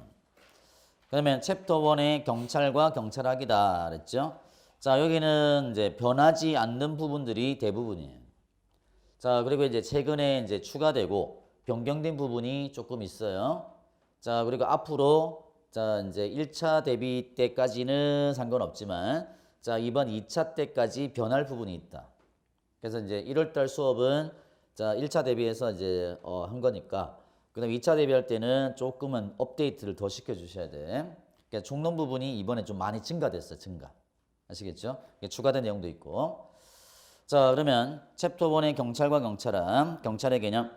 [SPEAKER 1] 그러면 챕터 1의 경찰과 경찰학이다 그랬죠. 자, 여기는 이제 변하지 않는 부분들이 대부분이에요. 자, 그리고 이제 최근에 이제 추가되고 변경된 부분이 조금 있어요. 자, 그리고 앞으로 자, 이제 1차 대비 때까지는 상관없지만 자, 이번 2차 때까지 변할 부분이 있다. 그래서 이제 1월 달 수업은 자, 1차 대비해서 이제 한 거니까 그다음 2차 대비할 때는 조금은 업데이트를 더 시켜 주셔야 돼. 그러니까 총론 부분이 이번에 좀 많이 증가됐어. 증가. 아시겠죠? 추가된 내용도 있고. 자, 그러면 챕터 1의 경찰과 경찰학, 경찰의 개념.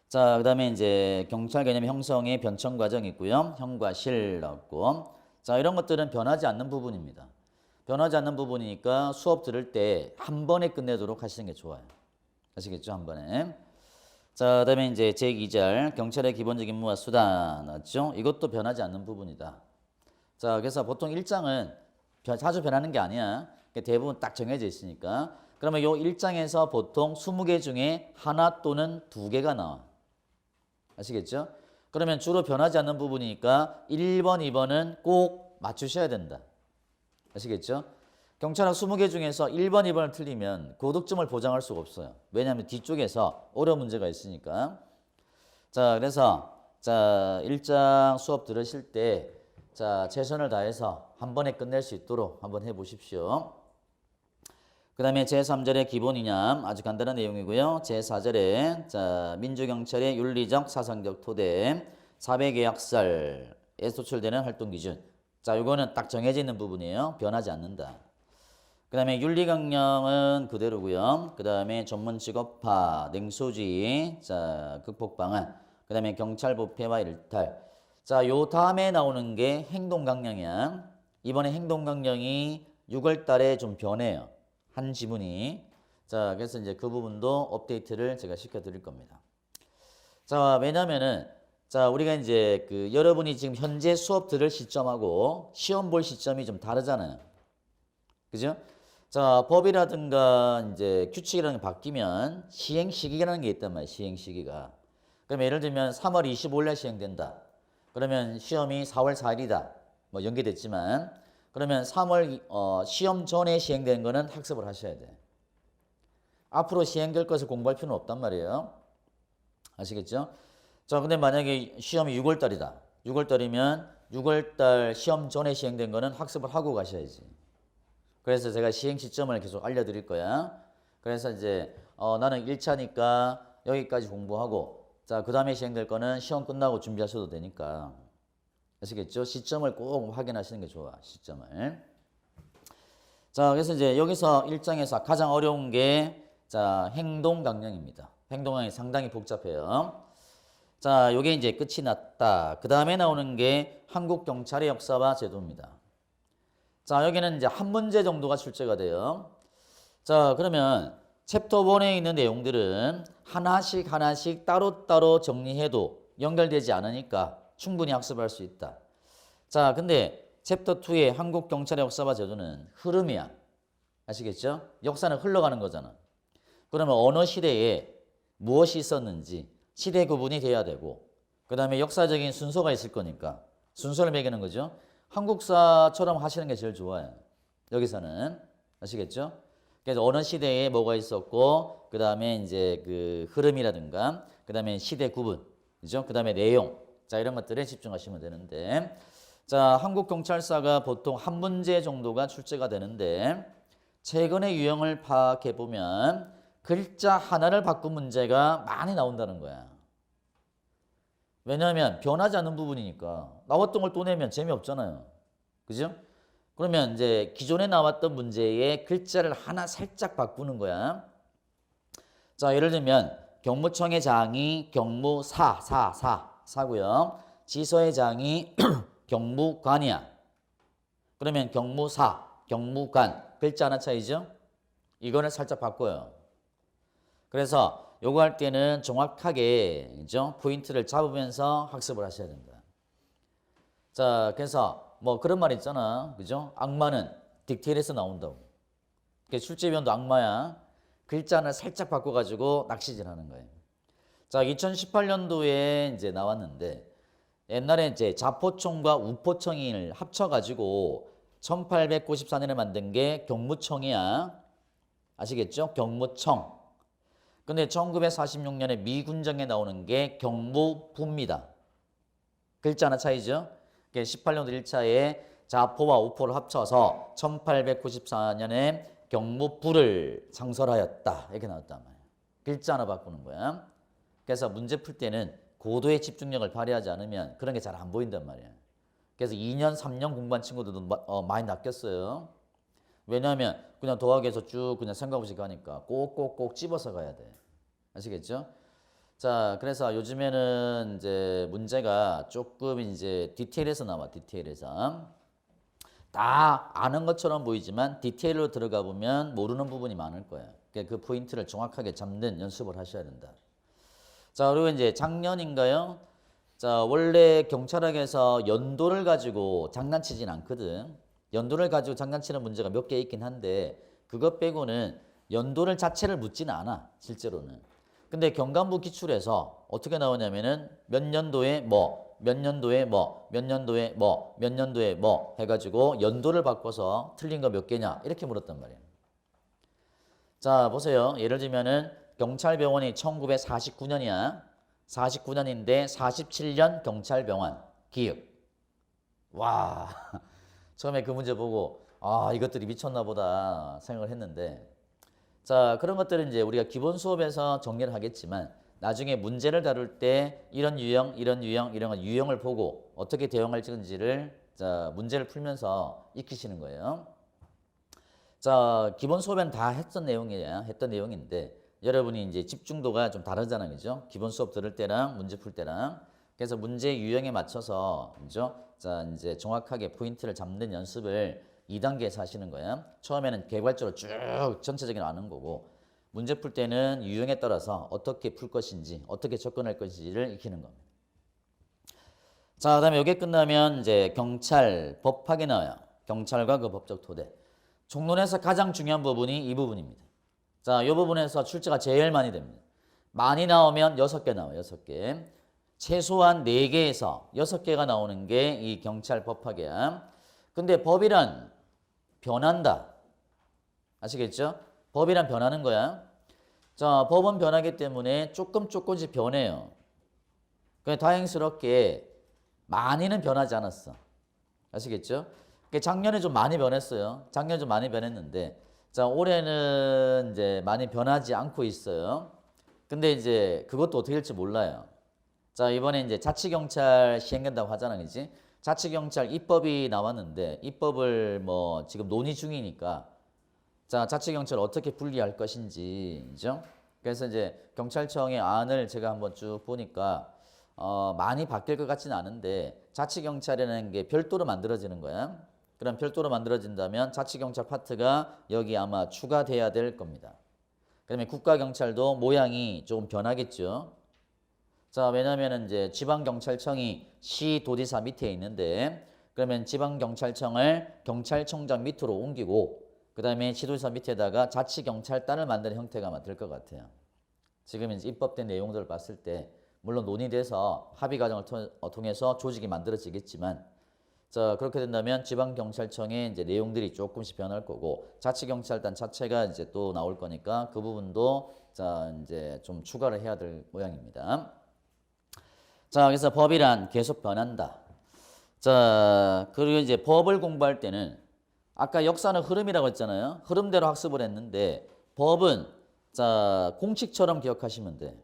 [SPEAKER 1] 자, 그다음에 이제 경찰 개념 형성의 변천 과정이 있고요. 형과 실 나왔고. 자, 이런 것들은 변하지 않는 부분입니다. 변하지 않는 부분이니까 수업 들을 때 한 번에 끝내도록 하시는 게 좋아요. 아시겠죠? 한 번에. 자, 그다음에 이제 제2절 경찰의 기본적 임무와 수단 나왔죠? 이것도 변하지 않는 부분이다. 자, 그래서 보통 1장은 자주 변하는 게 아니야. 대부분 딱 정해져 있으니까. 그러면 요 1장에서 보통 20개 중에 하나 또는 2개가 나와. 아시겠죠? 그러면 주로 변하지 않는 부분이니까 1번, 2번은 꼭 맞추셔야 된다. 아시겠죠? 경찰학 20개 중에서 1번, 2번을 틀리면 고득점을 보장할 수가 없어요. 왜냐하면 뒤쪽에서 어려운 문제가 있으니까. 자, 그래서 자, 1장 수업 들으실 때 자, 최선을 다해서 한 번에 끝낼 수 있도록 한번 해보십시오. 그 다음에 제3절의 기본 이념 아주 간단한 내용이고요. 제4절에 자, 민주경찰의 윤리적 사상적 토대 400계약설에 소출되는 활동기준. 자, 이거는 딱 정해져 있는 부분이에요. 변하지 않는다. 그 다음에 윤리강령은 그대로고요. 그 다음에 전문직업화, 냉소주의, 자, 극복방안. 그 다음에 경찰부패와 일탈. 자, 요 다음에 나오는 게 행동강령이야. 이번에 행동강령이 6월 달에 좀 변해요. 한 지문이. 자, 그래서 이제 그 부분도 업데이트를 제가 시켜드릴 겁니다. 자, 왜냐면은, 자, 우리가 이제 그 여러분이 지금 현재 수업 들을 시점하고 시험 볼 시점이 좀 다르잖아요. 그죠? 자, 법이라든가 이제 규칙이라는 게 바뀌면 시행 시기라는 게 있단 말이에요. 시행 시기가. 그럼 예를 들면 3월 25일에 시행된다. 그러면 시험이 4월 4일이다. 뭐 연계됐지만 그러면 3월 시험 전에 시행된 거는 학습을 하셔야 돼. 앞으로 시행될 것을 공부할 필요는 없단 말이에요. 아시겠죠? 자, 근데 만약에 시험이 6월 달이다. 6월 달이면 6월 달 시험 전에 시행된 거는 학습을 하고 가셔야지. 그래서 제가 시행 시점을 계속 알려드릴 거야. 그래서 이제 나는 1차니까 여기까지 공부하고 자, 그 다음에 시행될 거는 시험 끝나고 준비하셔도 되니까. 아시겠죠? 시점을 꼭 확인하시는 게 좋아. 시점을. 자, 그래서 이제 여기서 1장에서 가장 어려운 게 자, 행동강령입니다. 행동강령이 상당히 복잡해요. 자, 요게 이제 끝이 났다. 그 다음에 나오는 게 한국 경찰의 역사와 제도입니다. 자, 여기는 이제 한 문제 정도가 출제가 돼요. 자, 그러면 챕터 1에 있는 내용들은 하나씩 따로따로 정리해도 연결되지 않으니까 충분히 학습할 수 있다. 자, 근데 챕터 2의 한국 경찰의 역사와 제도는 흐름이야. 아시겠죠? 역사는 흘러가는 거잖아. 그러면 어느 시대에 무엇이 있었는지 시대 구분이 돼야 되고 그 다음에 역사적인 순서가 있을 거니까 순서를 매기는 거죠. 한국사처럼 하시는 게 제일 좋아요. 여기서는. 아시겠죠? 그래서 어느 시대에 뭐가 있었고, 그 다음에 이제 그 흐름이라든가, 그 다음에 시대 구분, 그죠? 그 다음에 내용. 자, 이런 것들에 집중하시면 되는데. 자, 한국 경찰사가 보통 한 문제 정도가 출제가 되는데, 최근의 유형을 파악해 보면 글자 하나를 바꾼 문제가 많이 나온다는 거야. 왜냐하면 변하지 않는 부분이니까 나왔던 걸 또 내면 재미없잖아요. 그죠? 그러면 이제 기존에 나왔던 문제에 글자를 하나 살짝 바꾸는 거야. 자, 예를 들면 경무청의 장이 경무사고요. 지서의 장이 경무관이야. 그러면 경무사, 경무관 글자 하나 차이죠? 이거를 살짝 바꿔요. 그래서 요거 할 때는 정확하게 그죠? 포인트를 잡으면서 학습을 하셔야 된다. 자, 그래서 뭐 그런 말 있잖아. 그죠? 악마는 딕테일에서 나온다고. 출제위원도 악마야. 글자 하나 살짝 바꿔가지고 낚시질 하는 거예요. 자, 2018년도에 이제 나왔는데 옛날에 이제 자포청과 우포청을 합쳐가지고 1894년에 만든 게 경무청이야. 아시겠죠? 경무청. 근데 1946년에 미군정에 나오는 게 경무부입니다. 글자 하나 차이죠? 18년도 1차에 자포와 우포를 합쳐서 1894년에 경무부를 창설하였다. 이렇게 나왔단 말이야. 글자 하나 바꾸는 거야. 그래서 문제 풀 때는 고도의 집중력을 발휘하지 않으면 그런 게 잘 안 보인단 말이야. 그래서 2년, 3년 공부한 친구들도 많이 낚였어요. 왜냐하면 그냥 도학에서 쭉 그냥 생각 없이 가니까 꼭꼭꼭 집어서 가야 돼. 아시겠죠? 자, 그래서 요즘에는 이제 문제가 조금 이제 디테일에서 나와, 디테일에서. 다 아는 것처럼 보이지만 디테일로 들어가 보면 모르는 부분이 많을 거예요. 그 포인트를 정확하게 잡는 연습을 하셔야 된다. 자, 그리고 이제 작년인가요? 자, 원래 경찰학에서 연도를 가지고 장난치진 않거든. 연도를 가지고 장난치는 문제가 몇 개 있긴 한데 그것 빼고는 연도를 자체를 묻지는 않아, 실제로는. 근데 경간부 기출에서 어떻게 나오냐면은 몇 년도에 뭐, 몇 년도에 뭐, 몇 년도에 뭐, 몇 년도에 뭐 해가지고 연도를 바꿔서 틀린 거 몇 개냐 이렇게 물었단 말이에요. 자, 보세요. 예를 들면은 경찰병원이 1949년이야. 49년인데 47년 경찰병원 기억. 와, 처음에 그 문제 보고 아, 이것들이 미쳤나 보다 생각을 했는데 자, 그런 것들은 이제 우리가 기본 수업에서 정리를 하겠지만 나중에 문제를 다룰 때 이런 유형, 이런 유형, 이런 유형을 보고 어떻게 대응할지를 자, 문제를 풀면서 익히시는 거예요. 자, 기본 수업엔 다 했던 내용인데 여러분이 이제 집중도가 좀 다르잖아요. 그죠? 기본 수업 들을 때랑 문제 풀 때랑. 그래서 문제 유형에 맞춰서 그죠? 자, 이제 정확하게 포인트를 잡는 연습을 2단계에서 하시는 거예요. 처음에는 개괄적으로 쭉 전체적인 아는 거고 문제 풀 때는 유형에 따라서 어떻게 풀 것인지 어떻게 접근할 것인지를 익히는 겁니다. 자, 그다음에 이게 끝나면 이제 경찰 법학이 나와요. 경찰과 그 법적 토대. 총론에서 가장 중요한 부분이 이 부분입니다. 자, 이 부분에서 출제가 제일 많이 됩니다. 많이 나오면 6개 나와요. 6개. 최소한 4개에서 6개가 나오는 게 이 경찰 법학이야. 근데 법이란 변한다. 아시겠죠? 법이란 변하는 거야. 자, 법은 변하기 때문에 조금씩 변해요. 그냥 다행스럽게 많이는 변하지 않았어. 아시겠죠? 작년에 좀 많이 변했어요. 작년에 좀 많이 변했는데, 자, 올해는 이제 많이 변하지 않고 있어요. 근데 이제 그것도 어떻게 될지 몰라요. 자, 이번에 이제 자치경찰 시행된다고 하잖아, 그지? 자치경찰 입법이 나왔는데, 입법을 뭐 지금 논의 중이니까, 자, 자치경찰 어떻게 분리할 것인지, 그죠? 그래서 이제 경찰청의 안을 제가 한번 쭉 보니까, 많이 바뀔 것 같지는 않은데, 자치경찰이라는 게 별도로 만들어지는 거야. 그럼 별도로 만들어진다면 자치경찰 파트가 여기 아마 추가돼야 될 겁니다. 그다음에 국가경찰도 모양이 좀 변하겠죠. 자, 왜냐면은 이제 지방경찰청이 시도지사 밑에 있는데 그러면 지방경찰청을 경찰청장 밑으로 옮기고 그다음에 시도지사 밑에다가 자치경찰단을 만드는 형태가 될 것 같아요. 지금 이제 입법된 내용들을 봤을 때 물론 논의돼서 합의 과정을 통해서 조직이 만들어지겠지만 자, 그렇게 된다면 지방경찰청의 이제 내용들이 조금씩 변할 거고 자치경찰단 자체가 이제 또 나올 거니까 그 부분도 자, 이제 좀 추가를 해야 될 모양입니다. 자, 그래서 법이란 계속 변한다. 자, 그리고 이제 법을 공부할 때는 아까 역사는 흐름이라고 했잖아요. 흐름대로 학습을 했는데 법은 자 공식처럼 기억하시면 돼.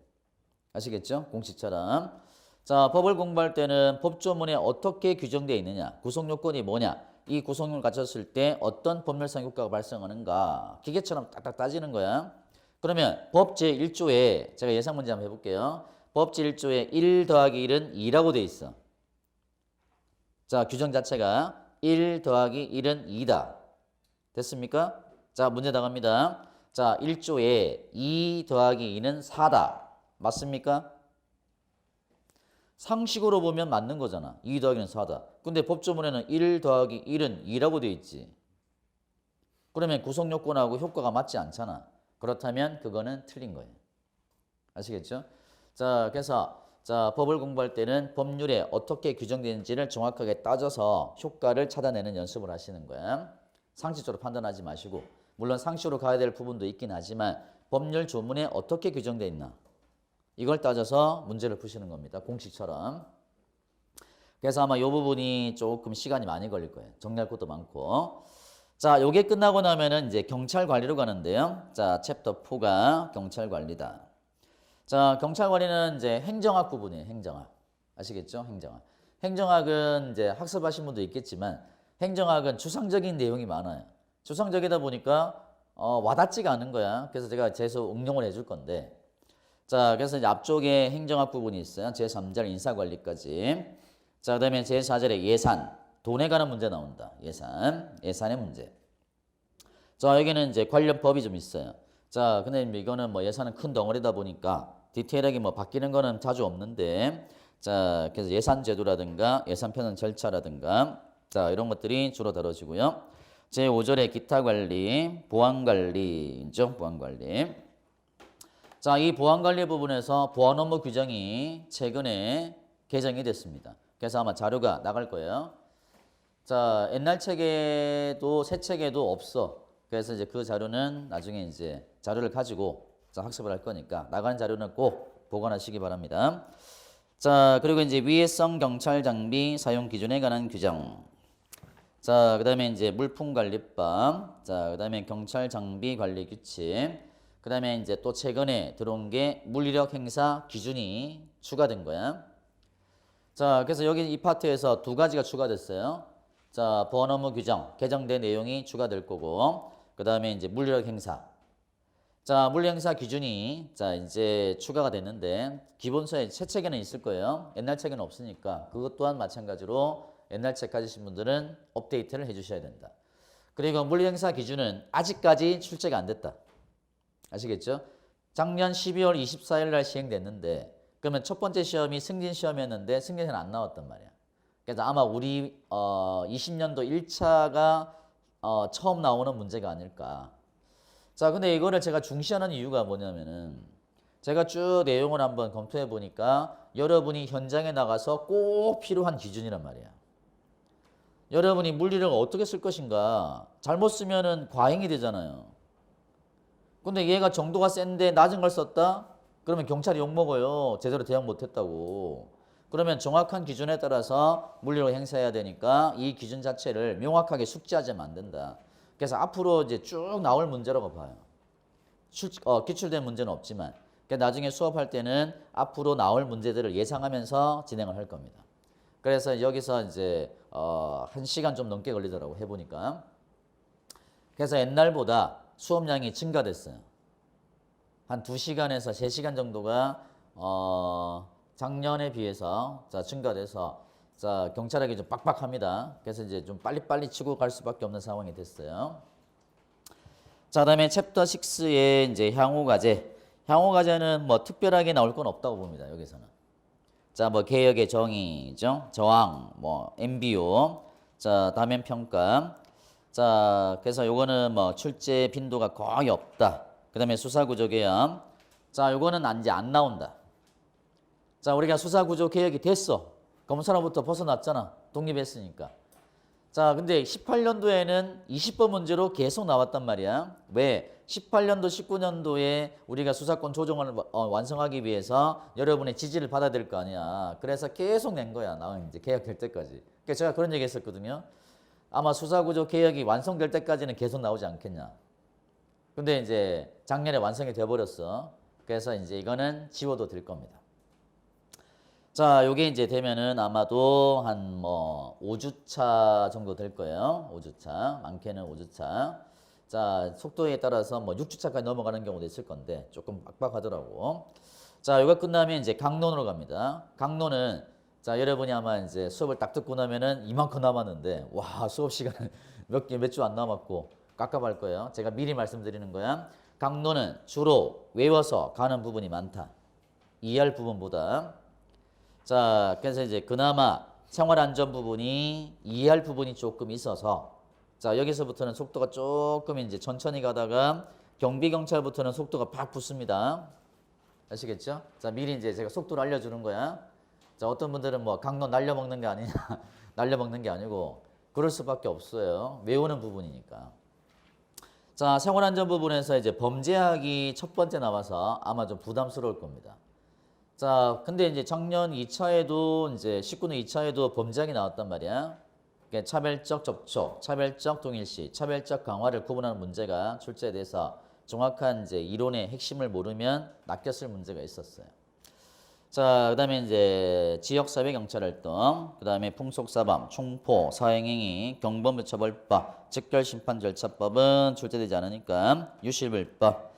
[SPEAKER 1] 아시겠죠? 공식처럼. 자, 법을 공부할 때는 법조문에 어떻게 규정되어 있느냐, 구성요건이 뭐냐, 이 구성요건을 갖췄을 때 어떤 법률상 효과가 발생하는가 기계처럼 딱딱 따지는 거야. 그러면 법 제1조에 제가 예상 문제 한번 해볼게요. 법 제1조에 1 더하기 1은 2라고 돼 있어. 자, 규정 자체가 1 더하기 1은 2다. 됐습니까? 자, 문제 나갑니다. 자, 1조에 2 더하기 2는 4다. 맞습니까? 상식으로 보면 맞는 거잖아. 2 더하기는 4다. 근데 법조문에는 1 더하기 1은 2라고 돼 있지. 그러면 구성요건하고 효과가 맞지 않잖아. 그렇다면 그거는 틀린 거예요. 아시겠죠? 자, 그래서 자, 법을 공부할 때는 법률에 어떻게 규정되는지를 정확하게 따져서 효과를 찾아내는 연습을 하시는 거야. 상식적으로 판단하지 마시고, 물론 상식으로 가야 될 부분도 있긴 하지만 법률 조문에 어떻게 규정되어 있나 이걸 따져서 문제를 푸시는 겁니다. 공식처럼. 그래서 아마 이 부분이 조금 시간이 많이 걸릴 거예요. 정리할 것도 많고. 자, 요게 끝나고 나면은 이제 경찰 관리로 가는데요. 자, 챕터 4가 경찰 관리다. 자, 경찰 관리는 이제 행정학 부분이에요. 행정학. 아시겠죠? 행정학. 행정학은 이제 학습하신 분도 있겠지만 행정학은 추상적인 내용이 많아요. 추상적이다 보니까 와닿지가 않은 거야. 그래서 제가 계속 응용을 해줄 건데. 자, 그래서 이제 앞쪽에 행정학 부분이 있어요. 제3절 인사관리까지. 자, 그 다음에 제4절에 예산. 돈에 관한 문제 나온다. 예산의 문제. 자, 여기는 이제 관련 법이 좀 있어요. 자, 근데 이거는 뭐 예산은 큰 덩어리다 보니까 디테일하게 뭐 바뀌는 거는 자주 없는데, 자, 그래서 예산 제도라든가 예산 편성 절차라든가, 자, 이런 것들이 주로 다뤄지고요. 제5절에 기타 관리, 보안 관리죠. 보안 관리. 자, 이 보안 관리 부분에서 보안 업무 규정이 최근에 개정이 됐습니다. 그래서 아마 자료가 나갈 거예요. 자, 옛날 책에도 새 책에도 없어. 그래서 이제 그 자료는 나중에 이제 자료를 가지고 학습을 할 거니까 나가는 자료는 꼭 보관하시기 바랍니다. 자, 그리고 이제 위해성 경찰 장비 사용 기준에 관한 규정. 자, 그다음에 이제 물품관리법. 자, 그다음에 경찰 장비 관리 규칙. 그다음에 이제 또 최근에 들어온 게 물리력 행사 기준이 추가된 거야. 자, 그래서 여기 이 파트에서 두 가지가 추가됐어요. 자, 보안 업무 규정 개정된 내용이 추가될 거고, 그 다음에 이제 물리력 행사. 자, 물리력 행사 기준이 자 이제 추가가 됐는데 기본서에 새 책에는 있을 거예요. 옛날 책에는 없으니까 그것 또한 마찬가지로 옛날 책 가지신 분들은 업데이트를 해주셔야 된다. 그리고 물리력 행사 기준은 아직까지 출제가 안 됐다. 아시겠죠? 작년 12월 24일 날 시행됐는데 그러면 첫 번째 시험이 승진 시험이었는데 승진은 안 나왔단 말이야. 그래서 아마 우리 20년도 1차가 처음 나오는 문제가 아닐까. 자, 근데 이거를 제가 중시하는 이유가 뭐냐면은 제가 쭉 내용을 한번 검토해 보니까 여러분이 현장에 나가서 꼭 필요한 기준이란 말이야. 여러분이 물리력을 어떻게 쓸 것인가. 잘못 쓰면은 과잉이 되잖아요. 근데 얘가 정도가 센데 낮은 걸 썼다? 그러면 경찰이 욕먹어요. 제대로 대응 못했다고. 그러면 정확한 기준에 따라서 물리력을 행사해야 되니까 이 기준 자체를 명확하게 숙지하자면 안 된다. 그래서 앞으로 이제 쭉 나올 문제라고 봐요. 기출된 문제는 없지만 나중에 수업할 때는 앞으로 나올 문제들을 예상하면서 진행을 할 겁니다. 그래서 여기서 이제 1시간 좀 넘게 걸리더라고 해보니까. 그래서 옛날보다 수업량이 증가됐어요. 한 2시간에서 3시간 정도가 작년에 비해서 자 증가돼서 자 경찰에게 좀 빡빡합니다. 그래서 이제 좀 빨리빨리 치고 갈 수밖에 없는 상황이 됐어요. 자, 그다음에 챕터 6의 이제 향후 과제. 향후 과제는 뭐 특별하게 나올 건 없다고 봅니다. 여기서는. 자, 뭐 개혁의 정의죠. 저항, 뭐 MBO. 자, 다면 평가. 자, 그래서 요거는 뭐 출제 빈도가 거의 없다. 그다음에 수사구조 개혁. 자, 요거는 이제 안 나온다. 자, 우리가 수사구조 개혁이 됐어. 검사로부터 벗어났잖아. 독립했으니까. 자, 근데 18년도에는 20번 문제로 계속 나왔단 말이야. 왜? 18년도, 19년도에 우리가 수사권 조정을 완성하기 위해서 여러분의 지지를 받아야 될 거 아니야. 그래서 계속 낸 거야. 나 이제 개혁될 때까지. 그러니까 제가 그런 얘기 했었거든요. 아마 수사구조 개혁이 완성될 때까지는 계속 나오지 않겠냐. 근데 이제 작년에 완성이 돼버렸어. 그래서 이제 이거는 지워도 될 겁니다. 자, 요게 이제 되면은 아마도 한 뭐 5주차 정도 될 거예요. 5주차. 많게는 5주차. 자, 속도에 따라서 뭐 6주차까지 넘어가는 경우도 있을 건데 조금 빡빡하더라고. 자, 요거 끝나면 이제 강론으로 갑니다. 강론은 자, 여러분이 아마 이제 수업을 딱 듣고 나면은 이만큼 남았는데 와, 수업 시간은 몇 주 안 남았고 깝깝할 거예요. 제가 미리 말씀드리는 거야. 강론은 주로 외워서 가는 부분이 많다. 이해할 부분보다. 자, 그래서 이제 그나마 생활안전 부분이 이해할 부분이 조금 있어서 자, 여기서부터는 속도가 조금 이제 천천히 가다가 경비경찰부터는 속도가 팍 붙습니다. 아시겠죠? 자, 미리 이제 제가 속도를 알려주는 거야. 자, 어떤 분들은 뭐 강론 날려먹는 게 아니냐. 날려먹는 게 아니고 그럴 수밖에 없어요. 외우는 부분이니까. 자, 생활안전 부분에서 이제 범죄학이 첫 번째 나와서 아마 좀 부담스러울 겁니다. 자, 근데 이제 작년 2차에도 이제 19년 2차에도 범죄학이 나왔단 말이야. 그러니까 차별적 접촉, 차별적 동일시, 차별적 강화를 구분하는 문제가 출제돼서 정확한 이제 이론의 핵심을 모르면 낚였을 문제가 있었어요. 자, 그다음에 이제 지역사회경찰활동, 그다음에 풍속사범, 총포, 사행행위, 경범죄처벌법, 즉결심판절차법은 출제되지 않으니까 유실불법.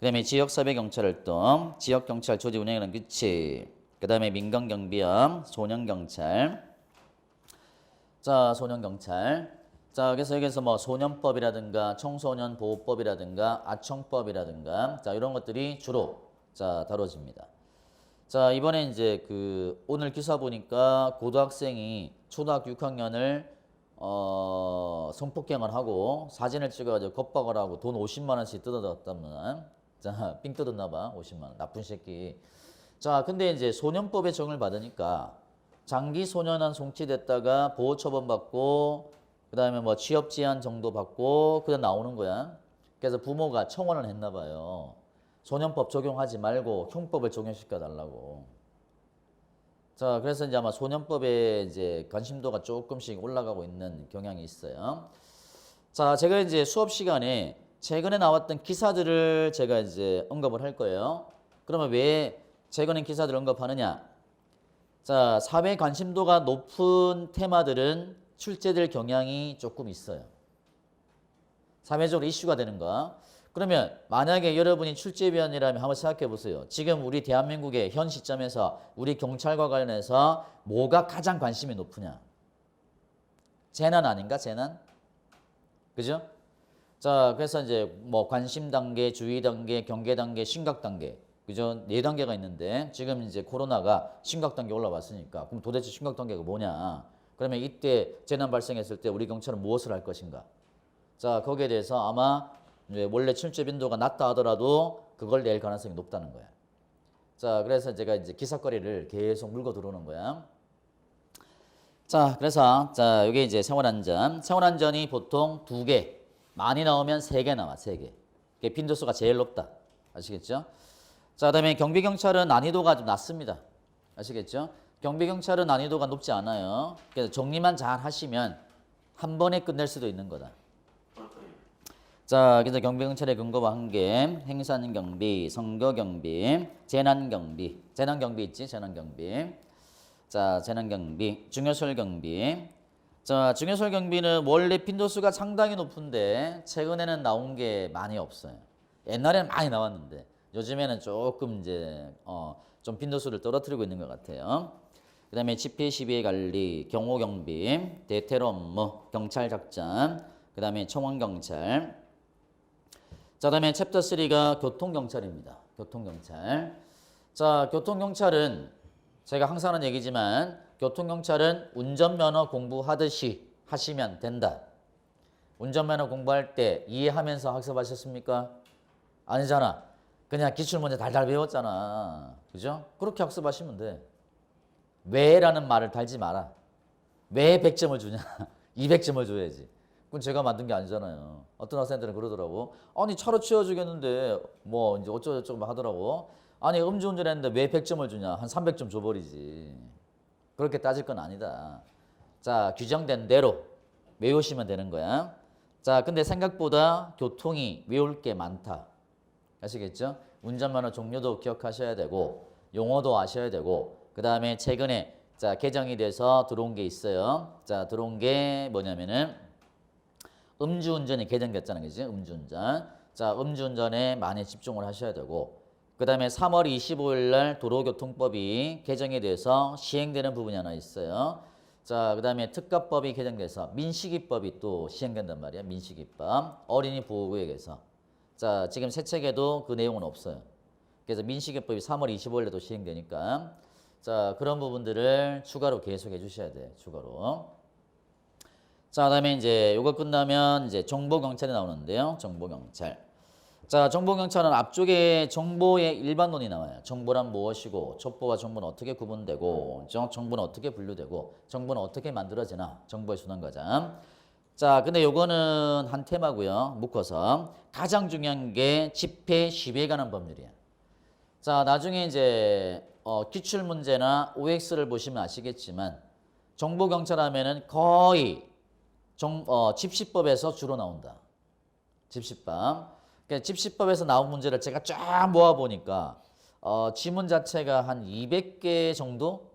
[SPEAKER 1] 그다음에 지역사회경찰활동, 지역경찰 조직 운영이라는 규칙, 그다음에 민간경비원, 소년경찰. 자, 소년경찰. 자, 그래서 여기서 뭐 소년법이라든가 청소년보호법이라든가 아청법이라든가 자, 이런 것들이 주로 자, 다뤄집니다. 자, 이번에 이제 그 오늘 기사 보니까 고등학생이 초등학교 6학년을 성폭행을 하고 사진을 찍어가지고 겁박을 하고 돈 50만 원씩 뜯어졌다면 자, 삥 뜯었나 봐. 50만 원. 나쁜 새끼. 자, 근데 이제 소년법에 적용을 받으니까 장기 소년원 송치됐다가 보호 처분 받고 그다음에 뭐 취업 제한 정도 받고 그다음 나오는 거야. 그래서 부모가 청원을 했나 봐요. 소년법 적용하지 말고 형법을 적용시켜 달라고. 자, 그래서 이제 아마 소년법에 이제 관심도가 조금씩 올라가고 있는 경향이 있어요. 자, 제가 이제 수업 시간에 최근에 나왔던 기사들을 제가 이제 언급을 할 거예요. 그러면 왜 최근에 기사들을 언급하느냐? 자, 사회 관심도가 높은 테마들은 출제될 경향이 조금 있어요. 사회적으로 이슈가 되는 거. 그러면 만약에 여러분이 출제위원이라면 한번 생각해 보세요. 지금 우리 대한민국의 현 시점에서 우리 경찰과 관련해서 뭐가 가장 관심이 높으냐? 재난 아닌가? 재난? 그죠? 자, 그래서 이제 뭐 관심 단계, 주의 단계, 경계 단계, 심각 단계. 그죠? 4단계가 있는데 지금 이제 코로나가 심각 단계 올라왔으니까 그럼 도대체 심각 단계가 뭐냐? 그러면 이때 재난 발생했을 때 우리 경찰은 무엇을 할 것인가? 자, 거기에 대해서 아마 원래 출제 빈도가 낮다 하더라도 그걸 낼 가능성이 높다는 거야. 자, 그래서 제가 이제 기사거리를 계속 물고 들어오는 거야. 자, 그래서 자, 이게 이제 생활안전. 생활안전이 보통 2개, 많이 나오면 3개 나와, 3개. 이게 빈도수가 제일 높다. 아시겠죠? 자, 그다음에 경비경찰은 난이도가 좀 낮습니다. 아시겠죠? 경비경찰은 난이도가 높지 않아요. 그래서 정리만 잘 하시면 한 번에 끝낼 수도 있는 거다. 자, 그래서 경비경찰의 근거와 한계, 행산경비, 선거경비, 재난경비. 재난경비 있지? 재난경비. 자, 재난경비, 중요설경비. 자, 중요설경비는 원래 빈도수가 상당히 높은데 최근에는 나온 게 많이 없어요. 옛날에는 많이 나왔는데 요즘에는 조금 이제 좀 빈도수를 떨어뜨리고 있는 것 같아요. 그 다음에 집회 시비의 관리, 경호경비, 대테러 업무, 경찰작전, 그 다음에 청원경찰. 자, 그다음에 챕터 3가 교통경찰입니다. 교통경찰. 자, 교통경찰은 제가 항상 하는 얘기지만 교통경찰은 운전면허 공부하듯이 하시면 된다. 운전면허 공부할 때 이해하면서 학습하셨습니까? 아니잖아. 그냥 기출문제 달달 외웠잖아. 그죠? 그렇게 학습하시면 돼. 왜라는 말을 달지 마라. 왜 100점을 주냐? 200점을 줘야지. 그건 제가 만든 게 아니잖아요. 어떤 학생들은 그러더라고. 아니 차로 치워주겠는데 뭐 이제 어쩌고저쩌고 하더라고. 아니 음주운전 했는데 왜 100점을 주냐? 한 300점 줘버리지. 그렇게 따질 건 아니다. 자, 규정된 대로 외우시면 되는 거야. 자, 근데 생각보다 교통이 외울 게 많다. 아시겠죠? 운전면허 종류도 기억하셔야 되고 용어도 아셔야 되고 그 다음에 최근에 자 개정이 돼서 들어온 게 있어요. 자 들어온 게 뭐냐면은 음주운전이 개정됐잖아요. 그지? 음주운전. 자 음주운전에 많이 집중을 하셔야 되고 그 다음에 3월 25일 날 도로교통법이 개정이 돼서 시행되는 부분이 하나 있어요. 자, 그 다음에 특가법이 개정돼서 민식이법이 또 시행된단 말이야. 민식이법. 어린이 보호구역에서. 자, 지금 새 책에도 그 내용은 없어요. 그래서 민식이법이 3월 25일에도 시행되니까. 자, 그런 부분들을 추가로 계속 해주셔야 돼. 추가로. 자, 그 다음에 이제 요거 끝나면 이제 정보경찰이 나오는데요. 정보경찰. 자, 정보경찰은 앞쪽에 정보의 일반론이 나와요. 정보란 무엇이고, 첩보와 정보는 어떻게 구분되고, 정보는 어떻게 분류되고, 정보는 어떻게 만들어지나, 정보의 순환과정. 자, 근데 요거는 한 테마고요. 묶어서 가장 중요한 게 집회 시비에 관한 법률이야. 자, 나중에 이제 기출 문제나 OX를 보시면 아시겠지만 정보경찰 하면은 거의 집시법에서 주로 나온다. 집시법. 그러니까 집시법에서 나온 문제를 제가 쫙 모아보니까 지문 자체가 한 200개 정도?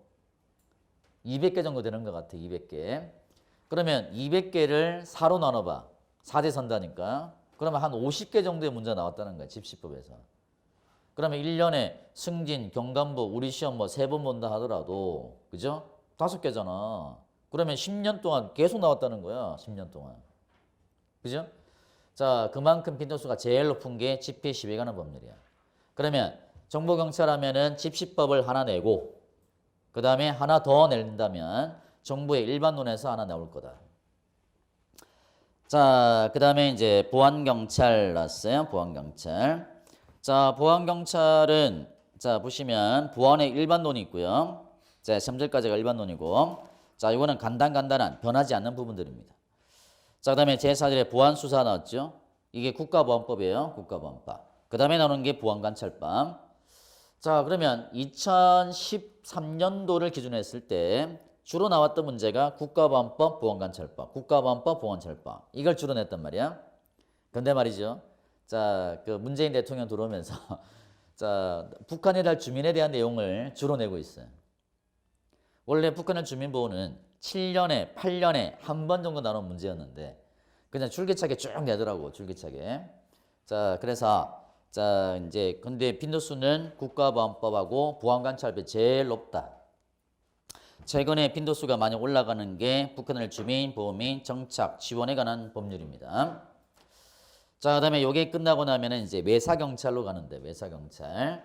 [SPEAKER 1] 200개 정도 되는 것 같아. 200개. 그러면 200개를 4로 나눠봐. 4대 선다니까. 그러면 한 50개 정도의 문제가 나왔다는 거야. 집시법에서. 그러면 1년에 승진, 경간부, 우리 시험 뭐 3번 본다 하더라도 그죠? 5개잖아. 그러면 10년 동안 계속 나왔다는 거야. 10년 동안. 그죠? 자, 그만큼 빈도수가 제일 높은 게 집회 시비에 관한 법률이야. 그러면 정보경찰 하면은 집시법을 하나 내고 그 다음에 하나 더 낸다면 정부의 일반론에서 하나 나올 거다. 자, 그 다음에 이제 보안경찰 나왔어요. 보안경찰. 자, 보안경찰은 자 보시면 보안의 일반론이 있고요. 자, 3절까지가 일반론이고 자, 이거는 간단한 변하지 않는 부분들입니다. 자, 그 다음에 제4절에 보안수사 나왔죠. 이게 국가보안법이에요. 국가보안법. 그 다음에 나오는 게 보안관찰법. 자, 그러면 2013년도를 기준으로 했을 때 주로 나왔던 문제가 국가보안법, 보안관찰법, 국가보안법, 보안관찰법. 이걸 주로 냈단 말이야. 근데 말이죠. 자, 그 문재인 대통령 들어오면서 자, 북한에 대한 주민에 대한 내용을 주로 내고 있어요. 원래 북한의 주민보호는 7년에, 8년에 한 번 정도 나오는 문제였는데 그냥 줄기차게 쭉 내더라고, 줄기차게. 자, 그래서 자, 이제 근데 빈도수는 국가보안법하고 보안관찰법이 제일 높다. 최근에 빈도수가 많이 올라가는 게 북한의 주민 보호 및 정착 지원에 관한 법률입니다. 자, 그다음에 요게 끝나고 나면은 이제 외사경찰로 가는데 외사경찰.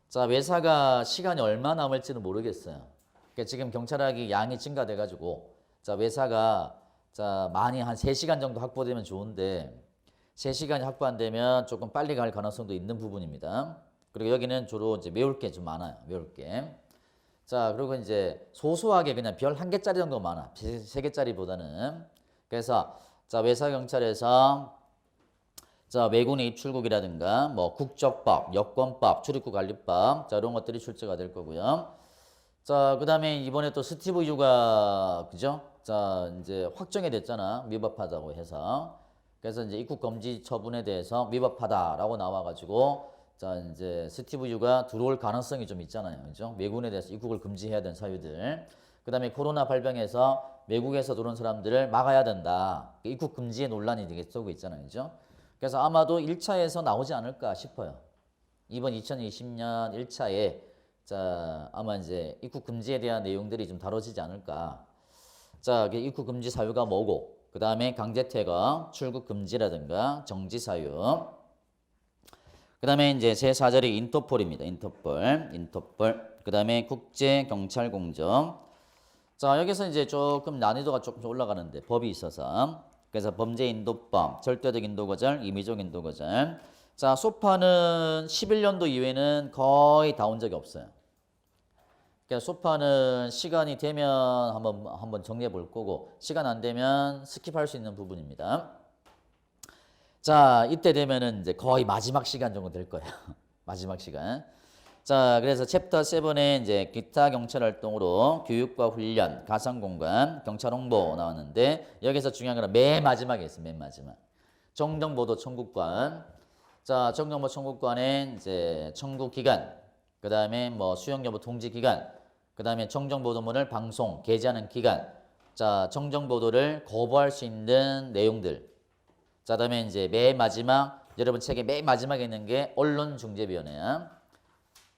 [SPEAKER 1] 자, 외사가 시간이 얼마 남을지는 모르겠어요. 그러니까 지금 경찰학이 양이 증가돼 가지고 자, 외사가 자, 많이 한 3시간 정도 확보되면 좋은데 3시간이 확보 안 되면 조금 빨리 갈 가능성도 있는 부분입니다. 그리고 여기는 주로 이제 외울 게 좀 많아요. 외울 게. 자, 그리고 이제 소소하게 그냥 별 1개짜리 정도 많아. 3개짜리보다는. 그래서 자, 외사경찰에서 자, 외군의 입출국이라든가 뭐 국적법, 여권법, 출입국 관리법 자, 이런 것들이 출제가 될 거고요. 자, 그다음에 이번에 또 스티브 유가 그죠? 자, 이제 확정이 됐잖아. 위법하다고 해서. 그래서 이제 입국 금지 처분에 대해서 위법하다라고 나와 가지고 자, 이제 스티브 유가 들어올 가능성이 좀 있잖아요. 그죠? 외국에 대해서 입국을 금지해야 되는 사유들. 그다음에 코로나 발병해서 외국에서 들어온 사람들을 막아야 된다. 입국 금지의 논란이 되게 쏘고 있잖아요. 그죠? 그래서 아마도 1차에서 나오지 않을까 싶어요. 이번 2020년 1차에 자, 아마 이제 입국 금지에 대한 내용들이 좀 다뤄지지 않을까. 자, 입국 금지 사유가 뭐고, 그 다음에 강제 퇴거, 출국 금지라든가 정지 사유. 그 다음에 이제 제4절이 인터폴입니다. 인터폴. 그 다음에 국제경찰공정. 자, 여기서 이제 조금 난이도가 조금 올라가는데 법이 있어서. 그래서 범죄인도법, 절대적 인도거절, 임의적 인도거절. 자, 소파는 11년도 이후에는 거의 다 온 적이 없어요. 그러니까 소파는 시간이 되면 한번 정리해 볼 거고, 시간 안 되면 스킵할 수 있는 부분입니다. 자, 이때 되면은 이제 거의 마지막 시간 정도 될 거예요. 마지막 시간. 자, 그래서 챕터 7에 이제 기타 경찰 활동으로 교육과 훈련, 가상공간, 경찰 홍보 나왔는데 여기서 중요한 건 맨 마지막에 있어요. 맨 마지막. 정정보도 청구권. 자, 정정보 청구권에 이제 청구 기간, 그 다음에 뭐 수용 여부 통지 기간, 그 다음에 정정보도문을 방송, 게재하는 기간, 자, 정정보도를 거부할 수 있는 내용들. 자, 그다음에 이제 맨 마지막, 여러분 책의 맨 마지막에 있는 게 언론중재위원회야.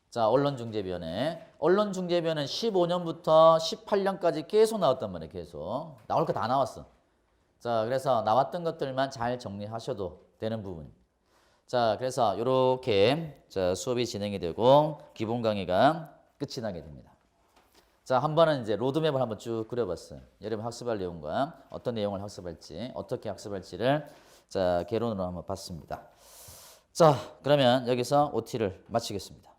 [SPEAKER 1] 자, 언론중재위원회. 언론중재위원회는 15년부터 18년까지 계속 나왔단 말이에요. 계속. 나올 거 다 나왔어. 자, 그래서 나왔던 것들만 잘 정리하셔도 되는 부분. 자, 그래서 이렇게 자, 수업이 진행이 되고 기본 강의가 끝이 나게 됩니다. 자, 한 번은 이제 로드맵을 한번 쭉 그려봤어요. 여러분 학습할 내용과 어떤 내용을 학습할지, 어떻게 학습할지를 자, 개론으로 한번 봤습니다. 자, 그러면 여기서 OT를 마치겠습니다.